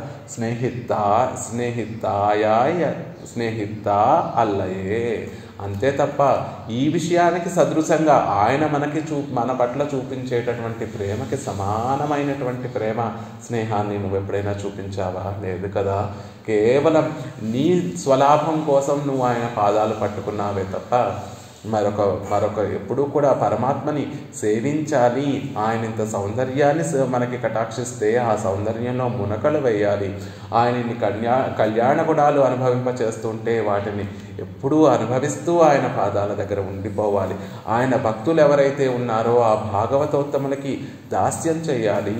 స్నేహిత అల్లయే. అంతే తప్ప ఈ విషయానికి సదృశంగా ఆయన మన పట్ల చూపించేటటువంటి ప్రేమకి సమానమైనటువంటి ప్రేమ స్నేహాన్ని నువ్వు ఎప్పుడైనా చూపించావా? లేదు కదా. కేవలం నీ స్వలాభం కోసం నువ్వు ఆయన పాదాలు పట్టుకున్నావే తప్ప మరొక ఎప్పుడూ కూడా పరమాత్మని సేవించాలి, ఆయన ఇంత సౌందర్యాన్ని మనకి కటాక్షిస్తే ఆ సౌందర్యంలో మునకలు వేయాలి, ఆయనని కళ్యాణ గుణాలు అనుభవింపచేస్తుంటే వాటిని ఎప్పుడూ అనుభవిస్తూ ఆయన పాదాల దగ్గర ఉండిపోవాలి. ఆయన భక్తులు ఎవరైతే ఉన్నారో ఆ భాగవతోత్తములకి దాస్యం చేయాలి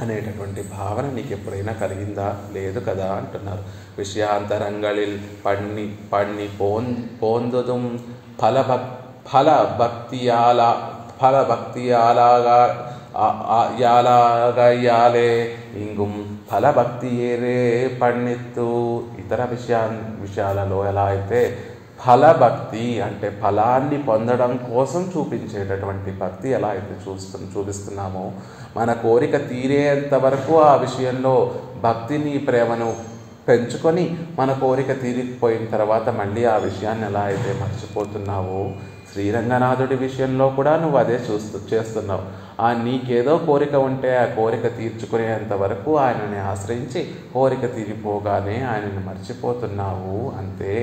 అనేటటువంటి భావన నీకు ఎప్పుడైనా కలిగిందా? లేదు కదా అంటున్నారు. విషయాంతరంగళిల్ పణ్ణి పోందుదుం ఫలభక్తియాలే ఇంగుం ఫలభక్తియేరే పణ్ణిత్తు. ఇతర విషయాలలో ఎలా అయితే ఫలభక్తి అంటే ఫలాన్ని పొందడం కోసం చూపించేటటువంటి భక్తి ఎలా అయితే చూపిస్తున్నామో, మన కోరిక తీరేంత వరకు ఆ విషయంలో భక్తిని ప్రేమను పెంచుకొని మన కోరిక తీరిపోయిన తర్వాత మళ్ళీ ఆ విషయాన్ని ఎలా అయితే మర్చిపోతున్నావో, శ్రీరంగనాథుడి విషయంలో కూడా నువ్వు అదే చేస్తున్నావు. నీకేదో కోరిక ఉంటే ఆ కోరిక తీర్చుకునేంత వరకు ఆయనని ఆశ్రయించి కోరిక తీరిపోగానే ఆయనని మర్చిపోతున్నావు. అంతే.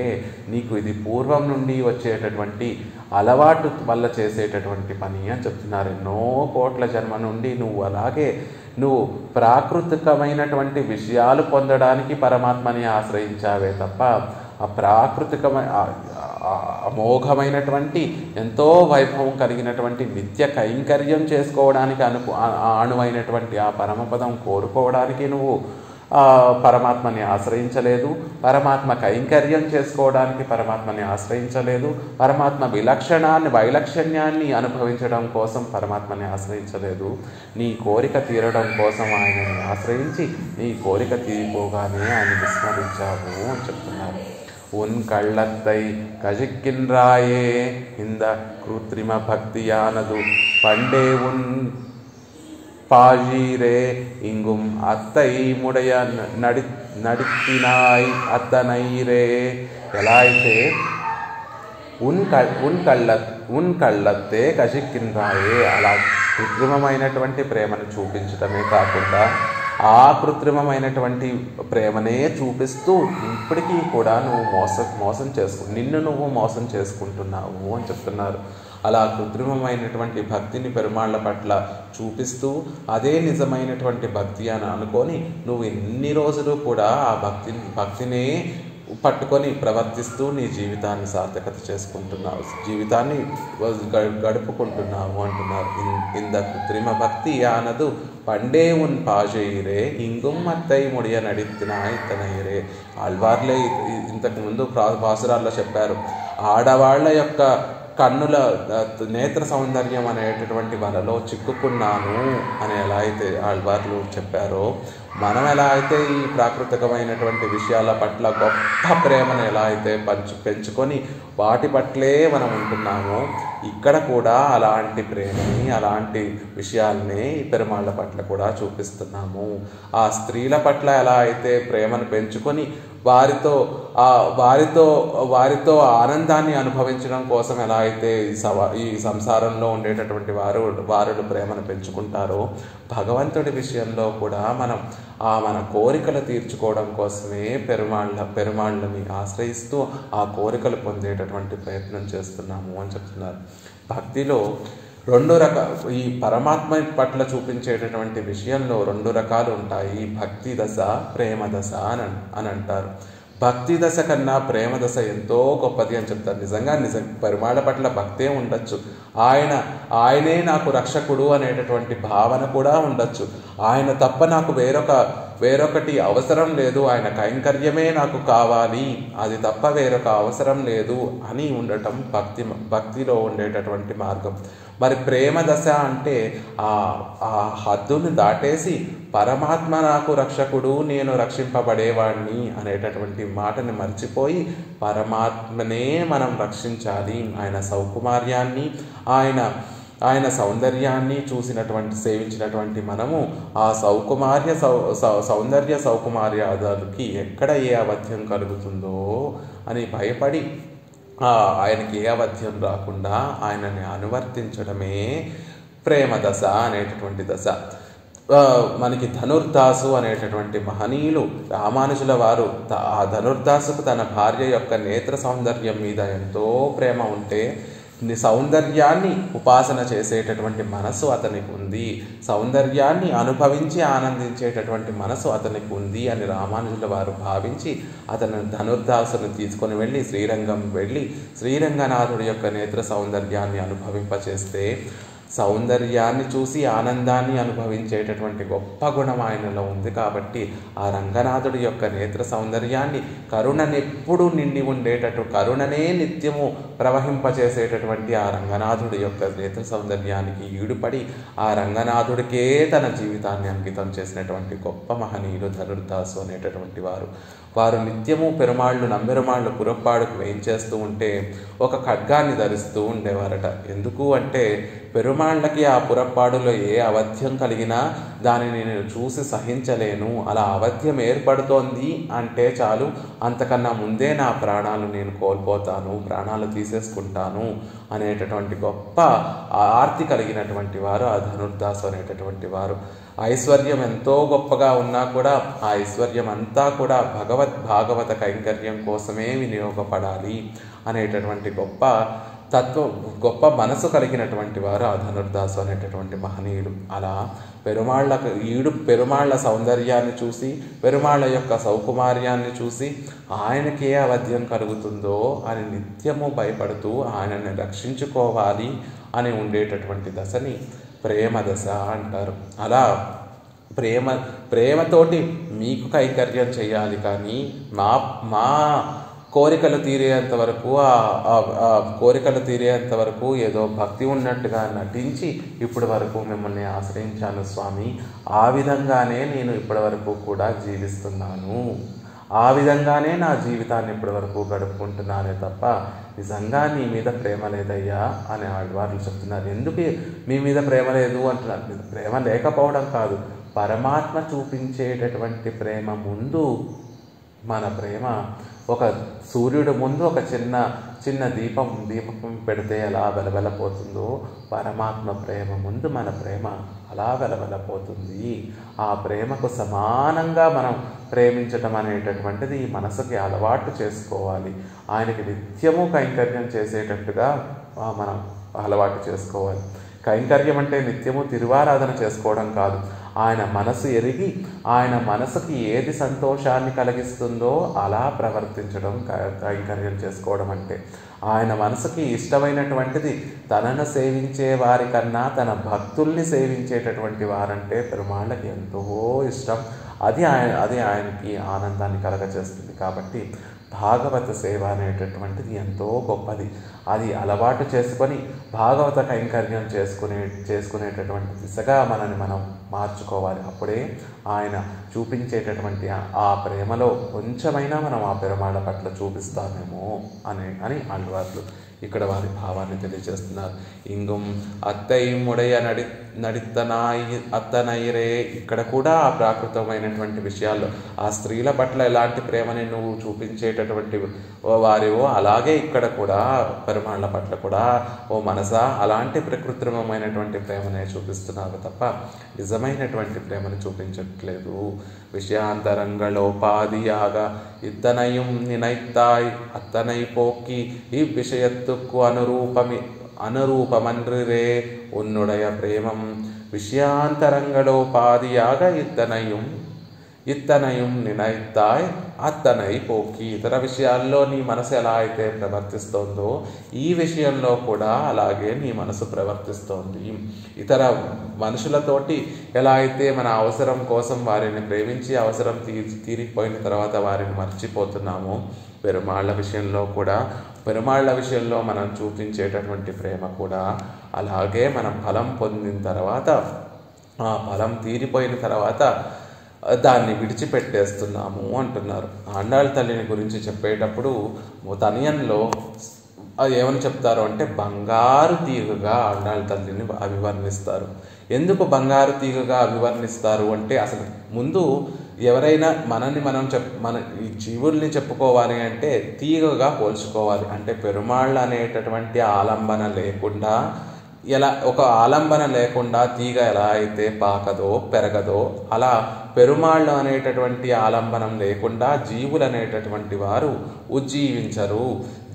నీకు ఇది పూర్వం నుండి వచ్చేటటువంటి అలవాటు వల్ల చేసేటటువంటి పని అని చెప్తున్నారు. ఎన్నో కోట్ల జన్మ నుండి నువ్వు ప్రాకృతికమైనటువంటి విషయాలు పొందడానికి పరమాత్మని ఆశ్రయించావే తప్ప ఆ అమోఘమైనటువంటి ఎంతో వైభవం కలిగినటువంటి నిత్య కైంకర్యం చేసుకోవడానికి అణువైనటువంటి ఆ పరమపదం కోరుకోవడానికి నువ్వు పరమాత్మని ఆశ్రయించలేదు. పరమాత్మ కైంకర్యం చేసుకోవడానికి పరమాత్మని ఆశ్రయించలేదు. పరమాత్మ వైలక్షణ్యాన్ని అనుభవించడం కోసం పరమాత్మని ఆశ్రయించలేదు. నీ కోరిక తీరడం కోసం ఆయనని ఆశ్రయించి నీ కోరిక తీరిపోగానే ఆయన విస్మరించావు అని చెప్తున్నారు. ఉన్ కళ్ళత్తై కజిక్కిన్రాయే ఇంద కృత్రిమ భక్తియానదు పండే ఉన్ పాజీరే ఇంగుం అత్తై ముడయ నడిపినాయ్ అత్తనైరే. ఎలా అయితే ఉన్ కళ్ళత్తే కజిక్కిన్రాయే అలా కృత్రిమమైనటువంటి ప్రేమను చూపించడమే కాకుండా ఆ కృత్రిమమైనటువంటి ప్రేమనే చూపిస్తూ ఇప్పటికీ కూడా నువ్వు నిన్ను నువ్వు మోసం చేసుకుంటున్నావు అని చెప్తున్నారు. అలా కృత్రిమమైనటువంటి భక్తిని పెరుమాళ్ళ పట్ల చూపిస్తూ అదే నిజమైనటువంటి భక్తి అని అనుకొని నువ్వు ఎన్ని రోజులు కూడా ఆ భక్తినే పట్టుకొని ప్రవర్తిస్తూ నీ జీవితాన్ని సార్థకత చేసుకుంటున్నావు, జీవితాన్ని గడుపుకుంటున్నావు అంటున్నారు. ఇంద కృత్రిమ భక్తి ఆనదు పండే ఉన్ పాజయిరే ఇంగుం అత్తై ముడియ నడిత్తిన ఇతనైరే. ఆళ్వార్లే ఇంతకు ముందు పాసురాల్లో చెప్పారు, ఆడవాళ్ల యొక్క కన్నుల నేత్ర సౌందర్యం అనేటటువంటి వలలో చిక్కుకున్నాను అని ఎలా అయితే ఆళ్వార్లు చెప్పారో, మనం ఎలా అయితే ఈ ప్రాకృతికమైనటువంటి విషయాల పట్ల గొప్ప ప్రేమను ఎలా అయితే పెంచుకొని వాటి పట్లే మనం ఉంటున్నామో, ఇక్కడ కూడా అలాంటి ప్రేమని అలాంటి విషయాల్ని పెరుమాళ్ళ పట్ల కూడా చూపిస్తున్నాము. ఆ స్త్రీల పట్ల ఎలా అయితే ప్రేమను పెంచుకొని వారితో ఆనందాన్ని అనుభవించడం కోసం ఎలా అయితే ఈ సంసారంలో ఉండేటటువంటి వారు ప్రేమను పెంచుకుంటారో, భగవంతుడి విషయంలో కూడా మన కోరికలు తీర్చుకోవడం కోసమే పెరుమాళ్ళని ఆశ్రయిస్తూ ఆ కోరికలు పొందేటటువంటి ప్రయత్నం చేస్తున్నాము అని చెప్తున్నారు. భక్తిలో ఈ పరమాత్మ పట్ల చూపించేటటువంటి విషయంలో 2 రకాలు ఉంటాయి. భక్తి దశ, ప్రేమ దశ అని అంటారు. భక్తి దశ కన్నా ప్రేమ దశ ఎంతో గొప్పది అని చెప్తారు. నిజంగా పెరుమాళ్ళ పట్ల భక్తే ఉండొచ్చు, ఆయనే నాకు రక్షకుడు అనేటటువంటి భావన కూడా ఉండొచ్చు, ఆయన తప్ప నాకు వేరొకటి అవసరం లేదు, ఆయన కైంకర్యమే నాకు కావాలి, అది తప్ప వేరొక అవసరం లేదు అని ఉండటం భక్తిలో ఉండేటటువంటి మార్గం. మరి ప్రేమ దశ అంటే ఆ హద్దును దాటేసి పరమాత్మ నాకు రక్షకుడు, నేను రక్షింపబడేవాడిని అనేటటువంటి మాటని మర్చిపోయి పరమాత్మనే మనం రక్షించాలి. ఆయన సౌకుమార్యాన్ని, ఆయన సౌందర్యాన్ని సేవించినటువంటి మనము ఆ సౌందర్య సౌకుమార్యాదులకి ఎక్కడ ఏ అవధ్యం కలుగుతుందో అని భయపడి ఆయనకి ఏ అవధ్యం రాకుండా ఆయనని అనువర్తించడమే ప్రేమ దశ అనేటటువంటి దశ. మనకి ధనుర్దాసు అనేటటువంటి మహనీయులు రామానుజుల వారు ఆ ధనుర్దాసుకు తన భార్య యొక్క నేత్ర సౌందర్యం మీద ఎంతో ప్రేమ ఉంటే సౌందర్యాన్ని ఉపాసన చేసేటటువంటి మనసు అతనికి ఉంది, సౌందర్యాన్ని అనుభవించి ఆనందించేటటువంటి మనసు అతనికి ఉంది అని రామానుజుల వారు భావించి అతను ధనుర్దాసును తీసుకొని వెళ్ళి శ్రీరంగం వెళ్ళి శ్రీరంగనాథుడి యొక్క నేత్ర సౌందర్యాన్ని అనుభవింపచేస్తే సౌందర్యాన్ని చూసి ఆనందాన్ని అనుభవించేటటువంటి గొప్ప గుణం ఆయనలో ఉంది. కాబట్టి ఆ రంగనాథుడి యొక్క నేత్ర సౌందర్యాన్ని కరుణనెప్పుడు నిండి ఉండేటట్టు కరుణనే నిత్యము ప్రవహింపచేసేటటువంటి ఆ రంగనాథుడి యొక్క నేత్ర సౌందర్యానికి ఈడుపడి ఆ రంగనాథుడికే తన జీవితాన్ని అంకితం చేసినటువంటి గొప్ప మహనీయులు ధనుర్దాసు అనేటటువంటి వారు నిత్యము నమ్మెరుమాళ్ళు పురప్పాడుకు వేయించేస్తూ ఉంటే ఒక ఖడ్గాన్ని ధరిస్తూ ఉండేవారట. ఎందుకు అంటే పెరుమాళ్ళకి ఆ పురప్పాడులో ఏ అవధ్యం కలిగినా దానిని నేను చూసి సహించలేను, అలా అవధ్యం ఏర్పడుతోంది అంటే చాలు అంతకన్నా ముందే నా ప్రాణాలు నేను కోల్పోతాను, ప్రాణాలు తీసేసుకుంటాను అనేటటువంటి గొప్ప ఆర్తి కలిగినటువంటి వారు ఆ ధనుర్దాసు అనేటటువంటి వారు. ఐశ్వర్యం ఎంతో గొప్పగా ఉన్నా కూడా ఆ ఐశ్వర్యం అంతా కూడా భాగవత కైంకర్యం కోసమే వినియోగపడాలి అనేటటువంటి గొప్ప మనసు కలిగినటువంటి వారు ఆ ధనుర్దాసు అనేటటువంటి మహనీయులు. అలా పెరుమాళ్ళ సౌందర్యాన్ని చూసి పెరుమాళ్ళ యొక్క సౌకుమార్యాన్ని చూసి ఆయనకి ఏ అవధ్యం కలుగుతుందో అని నిత్యము భయపడుతూ ఆయనని రక్షించుకోవాలి అని ఉండేటటువంటి దశని ప్రేమ దశ అంటారు. అలా ప్రేమతోటి మీకు కైంకర్యం చేయాలి, కానీ మా కోరికలు తీరేంత వరకు ఏదో భక్తి ఉన్నట్టుగా నటించి ఇప్పటి వరకు మిమ్మల్ని ఆశ్రయించాను స్వామి, ఆ విధంగానే నేను ఇప్పటి వరకు కూడా జీవిస్తున్నాను, ఆ విధంగానే నా జీవితాన్ని ఇప్పటి వరకు గడుపుకుంటున్నానే తప్ప నిజంగా నీ మీద ప్రేమ లేదయ్యా అని ఆడవాళ్ళు చెప్తున్నారు. ఎందుకు మీ మీద ప్రేమ లేదు అంటున్నారు? ప్రేమ లేకపోవడం కాదు, పరమాత్మ చూపించేటటువంటి ప్రేమ ముందు మన ప్రేమ ఒక సూర్యుడు ముందు ఒక చిన్న దీపం పెడితే ఎలా వెలవెలపోతుందో పరమాత్మ ప్రేమ ముందు మన ప్రేమ అలా వెలవెలపోతుంది. ఆ ప్రేమకు సమానంగా మనం ప్రేమించటం అనేటటువంటిది ఈ మనసుకి అలవాటు చేసుకోవాలి. ఆయనకి నిత్యము కైంకర్యం చేసేటట్టుగా మనం అలవాటు చేసుకోవాలి. కైంకర్యం అంటే నిత్యము తిరువారాధన చేసుకోవడం కాదు, ఆయన మనసు ఎరిగి ఆయన మనసుకి ఏది సంతోషాన్ని కలిగిస్తుందో అలా ప్రవర్తించడం కైంకర్యం చేసుకోవడం అంటే. ఆయన మనసుకి ఇష్టమైనటువంటిది తనను సేవించే వారి కన్నా తన భక్తుల్ని సేవించేటటువంటి వారంటే పెరుమాళ్ళకి ఎంతో ఇష్టం. అది ఆయనకి ఆనందాన్ని కలగచేస్తుంది. కాబట్టి భాగవత సేవ అనేటటువంటిది ఎంతో గొప్పది. అది అలవాటు చేసుకొని భాగవత కైంకర్యం చేసుకునేటటువంటి దిశగా మనల్ని మనం మార్చుకోవాలి. అప్పుడే ఆయన చూపించేటటువంటి ఆ ప్రేమలో కొంచెమైనా మనం ఆ పెరుమాళ్ళ పట్ల చూపిస్తామేమో అని ఆళ్వార్లు ఇక్కడ వారి భావాన్ని తెలియజేస్తున్నారు. ఇంగుం అత్తై ముడయ అత్తనైరే. ఇక్కడ కూడా ఆ ప్రాకృతమైనటువంటి విషయాల్లో ఆ స్త్రీల పట్ల ఎలాంటి ప్రేమని నువ్వు చూపించేటటువంటి వారివో అలాగే ఇక్కడ కూడా పెరుమాళ్ళ పట్ల కూడా ఓ మనసా అలాంటి ప్రకృత్రిమమైనటువంటి ప్రేమనే చూపిస్తున్నావు తప్ప నిజమైనటువంటి ప్రేమను చూపించట్లేదు. விஷயாந்தரங்களோபாதியாக இத்தனையும் நினைத்தாய் அத்தனை போக்கி இவ்விஷயத்துக்கு அனுரூபமன்றே உன்னுடைய பிரேமம். விஷயாந்தரங்களோபாதியாக ఇత్తనయం నినైత్తాయ్ అత్తనై పోకి. ఇతర విషయాల్లో నీ మనసు ఎలా అయితే ప్రవర్తిస్తోందో ఈ విషయంలో కూడా అలాగే నీ మనసు ప్రవర్తిస్తోంది. ఇతర మనుషులతోటి ఎలా అయితే మన అవసరం కోసం వారిని ప్రేమించి అవసరం తీరిపోయిన తర్వాత వారిని మర్చిపోతున్నామో, పెరుమాళ్ళ విషయంలో మనం చూపించేటటువంటి ప్రేమ కూడా అలాగే మనం ఫలం పొందిన తర్వాత, ఆ ఫలం తీరిపోయిన తర్వాత దాన్ని విడిచిపెట్టేస్తున్నాము అంటున్నారు. ఆండాళ్ తల్లిని గురించి చెప్పేటప్పుడు తనియన్లో ఏమని చెప్తారు అంటే బంగారు తీగగా ఆండాళ్ తల్లిని అభివర్ణిస్తారు. ఎందుకు బంగారు తీగగా అభివర్ణిస్తారు అంటే, అసలు ముందు ఎవరైనా మన ఈ జీవుల్ని చెప్పుకోవాలి అంటే తీగగా పోల్చుకోవాలి. అంటే పెరుమాళ్ళు అనేటటువంటి ఆలంబన లేకుండా, ఒక ఆలంబన లేకుండా తీగ ఎలా అయితే పాకదో పెరగదో, అలా పెరుమాళ్ళు అనేటటువంటి ఆలంబనం లేకుండా జీవులు అనేటటువంటి వారు ఉజ్జీవించరు.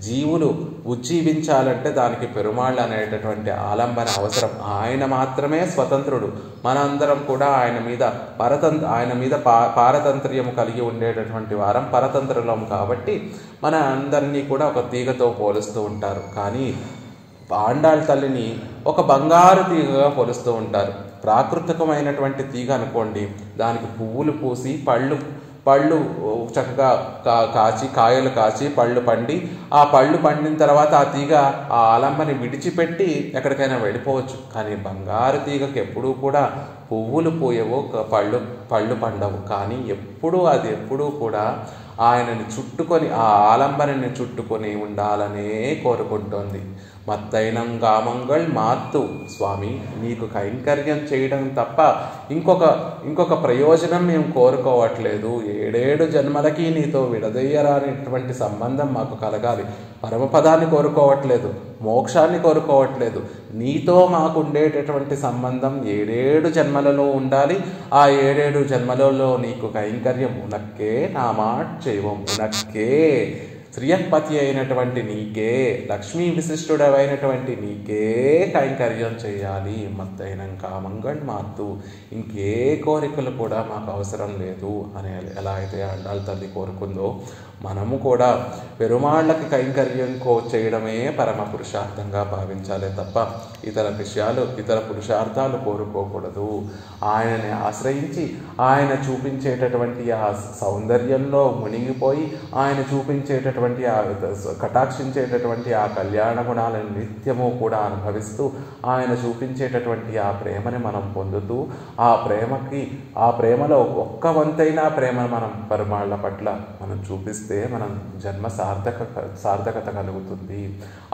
జీవులు ఉజ్జీవించాలంటే దానికి పెరుమాళ్ళు అనేటటువంటి ఆలంబన అవసరం. ఆయన మాత్రమే స్వతంత్రుడు. మనందరం కూడా ఆయన మీద పారతంత్ర్యము కలిగి ఉండేటటువంటి వారం, పరతంత్రులం. కాబట్టి మన అందరినీ కూడా ఒక తీగతో పోలుస్తూ ఉంటారు. కానీ ఆండాళ్ తల్లిని ఒక బంగారు తీగగా పోలుస్తూ ఉంటారు. ప్రాకృతికమైనటువంటి తీగ అనుకోండి, దానికి పువ్వులు పూసి పళ్ళు చక్కగా కాయలు కాచి పళ్ళు పండి, ఆ పళ్ళు పండిన తర్వాత ఆ తీగ ఆ ఆలంబని విడిచిపెట్టి ఎక్కడికైనా వెళ్ళిపోవచ్చు. కానీ బంగారు తీగకి ఎప్పుడూ కూడా పువ్వులు పూయవు, పళ్ళు పండవు. కానీ ఎప్పుడూ కూడా ఆయనని చుట్టుకొని, ఆ ఆలంబనని చుట్టుకొని ఉండాలనే కోరుకుంటోంది. మత్తైనం గామంగళ్ మాత్తు. స్వామి, నీకు కైంకర్యం చేయడం తప్ప ఇంకొక ప్రయోజనం మేము కోరుకోవట్లేదు. 7 జన్మలకి నీతో విడదయ్యరానిటువంటి సంబంధం మాకు కలగాలి. పరమపదాన్ని కోరుకోవట్లేదు, మోక్షాన్ని కోరుకోవట్లేదు. నీతో మాకు ఉండేటటువంటి సంబంధం 7 జన్మలలో ఉండాలి. ఆ 7 జన్మలలో నీకు కైంకర్యం ఉనక్కే నా మాట చేయవం. ఉనక్కే శ్రియపతి అయినటువంటి నీకే, లక్ష్మీ విశిష్టుడమైనటువంటి నీకే కైంకర్యం చేయాలి. మత్తైనం కామంగళ్ మాత్తు. ఇంకే కోరికలు కూడా మాకు అవసరం లేదు అని ఎలా అయితే ఆండాళ్ తల్లి కోరుకుందో, మనము కూడా పెరుమాళ్ళకి కైంకర్యం చేయడమే పరమ పురుషార్థంగా భావించాలి తప్ప ఇతర పురుషార్థాలు కోరుకోకూడదు. ఆయనని ఆశ్రయించి ఆయన చూపించేటటువంటి ఆ సౌందర్యంలో మునిగిపోయి, ఆయన చూపించేటటువంటి కటాక్షించేటటువంటి ఆ కళ్యాణ గుణాలను నిత్యము కూడా అనుభవిస్తూ, ఆయన చూపించేటటువంటి ఆ ప్రేమని మనం పొందుతూ, ఆ ప్రేమలో ఒక్క వంతైనా ప్రేమను మనం పెరుమాళ్ళ పట్ల మనం చూపిస్తే మనం జన్మ సార్థకత కలుగుతుంది.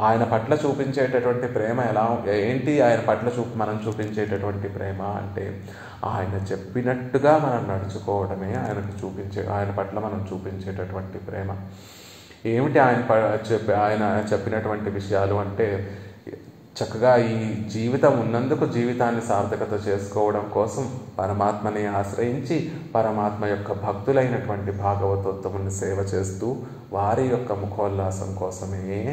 ఆయన పట్ల చూపించేటటువంటి ప్రేమ ఆయన పట్ల మనం చూపించేటటువంటి ప్రేమ అంటే, ఆయన చెప్పినట్టుగా మనం నడుచుకోవడమే ఆయన పట్ల మనం చూపించేటటువంటి ప్రేమ. ఏమిటి ఆయన చెప్పినటువంటి విషయాలు అంటే, చక్కగా ఈ జీవితం ఉన్నందుకు జీవితాన్ని సార్థకత చేసుకోవడం కోసం పరమాత్మని ఆశ్రయించి, పరమాత్మ యొక్క భక్తులైనటువంటి భాగవతోత్తముని సేవ చేస్తూ వారి యొక్క ముఖోల్లాసం కోసమే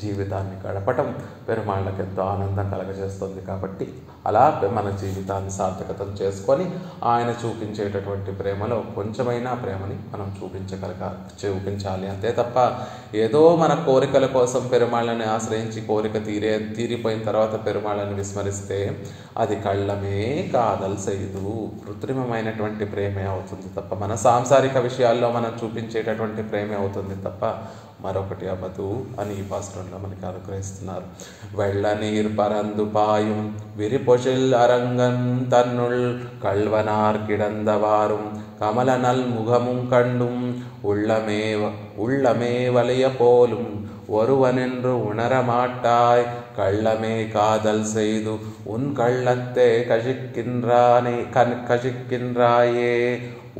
జీవితాన్ని గడపటం పెరుమాళ్ళకి ఎంతో ఆనందం కలగజేస్తుంది. కాబట్టి అలా మన జీవితాన్ని సార్థకతం చేసుకొని ఆయన చూపించేటటువంటి ప్రేమలో కొంచెమైనా ప్రేమని మనం చూపించాలి. అంతే తప్ప ఏదో మన కోరికల కోసం పెరుమాళ్ళని ఆశ్రయించి కోరిక తీరిపోయిన తర్వాత పెరుమాళ్ళని విస్మరిస్తే అది కళ్ళమే కాదల్సైదు, కృత్రిమమైనటువంటి ప్రేమే అవుతుంది తప్ప, మన సాంసారిక విషయాల్లో మనం చూపించేటటువంటి ప్రేమే అవుతుంది తప్ప మరొకటి అవ్వదు అని ఈ పాస్టర్లో మనకి అనుగ్రహిస్తున్నారు. వెள்ள నీర్ పరందు పాయం విరిపొషిల్ అరంగన్ తన్నుల్ కల్వనార్ కిడందవారుం కమల నల్ ముఖముం కండుం உள்ளமே வளைய போலும் ஒருவனென்று உணரமாட்டாய் கள்ளமே காதல் செய்து உன் கள்ளத்தை కజిక్కింద్రాయే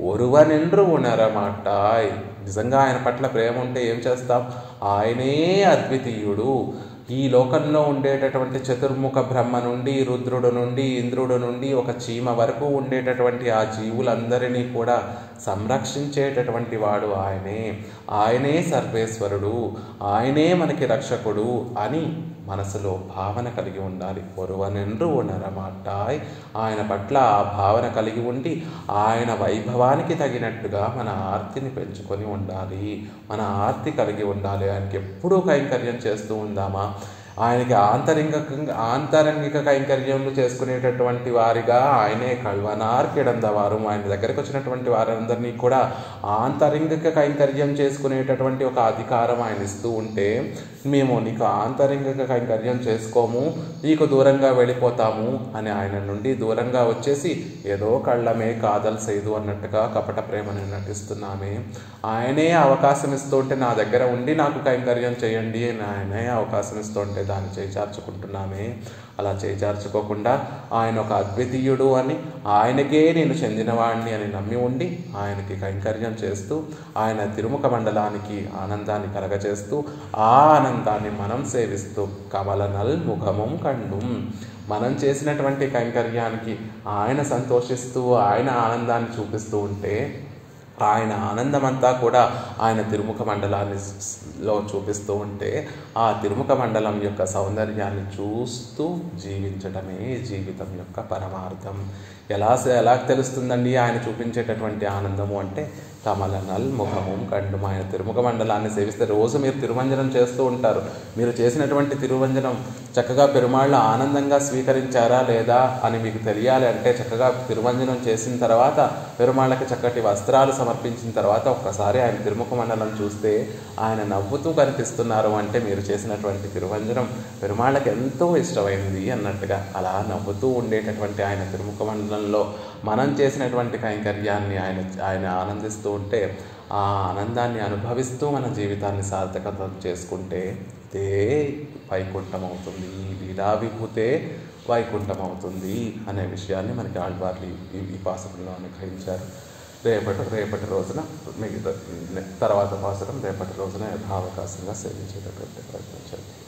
ఒరువనెండ్రు ఉణరమాటాయ్. నిజంగా ఆయన పట్ల ప్రేమ ఉంటే ఏం చేస్తాం? ఆయనే అద్వితీయుడు, ఈ లోకంలో ఉండేటటువంటి చతుర్ముఖ బ్రహ్మ నుండి, రుద్రుడు నుండి, ఇంద్రుడు నుండి ఒక చీమ వరకు ఉండేటటువంటి ఆ జీవులందరినీ కూడా సంరక్షించేటటువంటి వాడు ఆయనే సర్వేశ్వరుడు, ఆయనే మనకి రక్షకుడు అని మనసులో భావన కలిగి ఉండాలి. ఒరువనెండ్రు ఉనరమాటాయ్, ఆయన పట్ల ఆ భావన కలిగి ఉండి ఆయన వైభవానికి తగినట్టుగా మన ఆర్తిని పెంచుకొని ఉండాలి, మన ఆర్తి కలిగి ఉండాలి. ఆయనకి ఎప్పుడూ కైంకర్యం చేస్తూ ఉందామా? ఆయనకి ఆంతరంగిక కైంకర్యములు చేసుకునేటటువంటి వారిగా ఆయనే కల్వనార్ కిడందవారు. ఆయన దగ్గరికి వచ్చినటువంటి వారందరినీ కూడా ఆంతరంగిక కైంకర్యం చేసుకునేటటువంటి ఒక అధికారం ఆయన ఇస్తూ ఉంటే, మేము నీకు ఆంతరంగిక కైంకర్యం చేసుకోము, నీకు దూరంగా వెళ్ళిపోతాము అని ఆయన నుండి దూరంగా వచ్చేసి ఏదో కళ్ళమే కాదల్ సేదు అన్నట్టుగా కపట ప్రేమను నటిస్తున్నామే. ఆయనే అవకాశం ఇస్తుంటే నా దగ్గర ఉండి నాకు కైంకర్యం చేయండి అని ఆయనే అవకాశం ఇస్తుంటే దాన్ని చేజార్చుకుంటున్నామే. అలా చేజార్చుకోకుండా ఆయన ఒక అద్వితీయుడు అని, ఆయనకే నేను చెందినవాడిని అని నమ్మి ఉండి ఆయనకి కైంకర్యం చేస్తూ ఆయన తిరుముఖ మండలానికి ఆనందాన్ని కలగజేస్తూ ఆ ఆనందాన్ని మనం సేవిస్తూ కమలనల్ ముఖము కండుం, మనం చేసినటువంటి కైంకర్యానికి ఆయన సంతోషిస్తూ ఆయన ఆనందాన్ని చూపిస్తూ ఉంటే ఆయన ఆనందమంతా కూడా ఆయన తిరుముఖ మండలాన్ని చూపిస్తూ ఉంటే ఆ తిరుముఖ మండలం యొక్క సౌందర్యాన్ని చూస్తూ జీవించడమే జీవితం యొక్క పరమార్థం. ఎలా తెలుస్తుందండి ఆయన చూపించేటటువంటి ఆనందము అంటే కమలనల్ ముఖము కండు. ఆయన తిరుముఖ మండలాన్ని సేవిస్తే రోజు మీరు తిరువంజనం చేస్తూ ఉంటారు. మీరు చేసినటువంటి తిరువంజనం చక్కగా పెరుమాళ్ళు ఆనందంగా స్వీకరించారా లేదా అని మీకు తెలియాలి అంటే చక్కగా తిరువంజనం చేసిన తర్వాత పెరుమాళ్ళకి చక్కటి వస్త్రాలు సమర్పించిన తర్వాత ఒక్కసారి ఆయన తిరుముఖ మండలం చూస్తే ఆయన నవ్వుతూ కనిపిస్తున్నారు అంటే మీరు చేసినటువంటి తిరువంజనం పెరుమాళ్ళకి ఎంతో ఇష్టమైంది అన్నట్టుగా. అలా నవ్వుతూ ఉండేటటువంటి ఆయన తిరుముఖ మండలంలో మనం చేసినటువంటి కైంకర్యాన్ని ఆయన ఆనందిస్తూ ఉంటే ఆ ఆనందాన్ని అనుభవిస్తూ మన జీవితాన్ని సార్థకత చేసుకుంటే ఇదే వైకుంఠం అవుతుంది, లీలా విభూతే వైకుంఠం అవుతుంది అనే విషయాన్ని మనకి ఆళ్వార్లు ఈ పాసురంలో అనుగ్రహించారు. రేపటి రోజున మిగతా తర్వాత పాసురం రేపటి రోజున యథావకాశంగా సేవించేటటువంటి ప్రయత్నం చేద్దాం.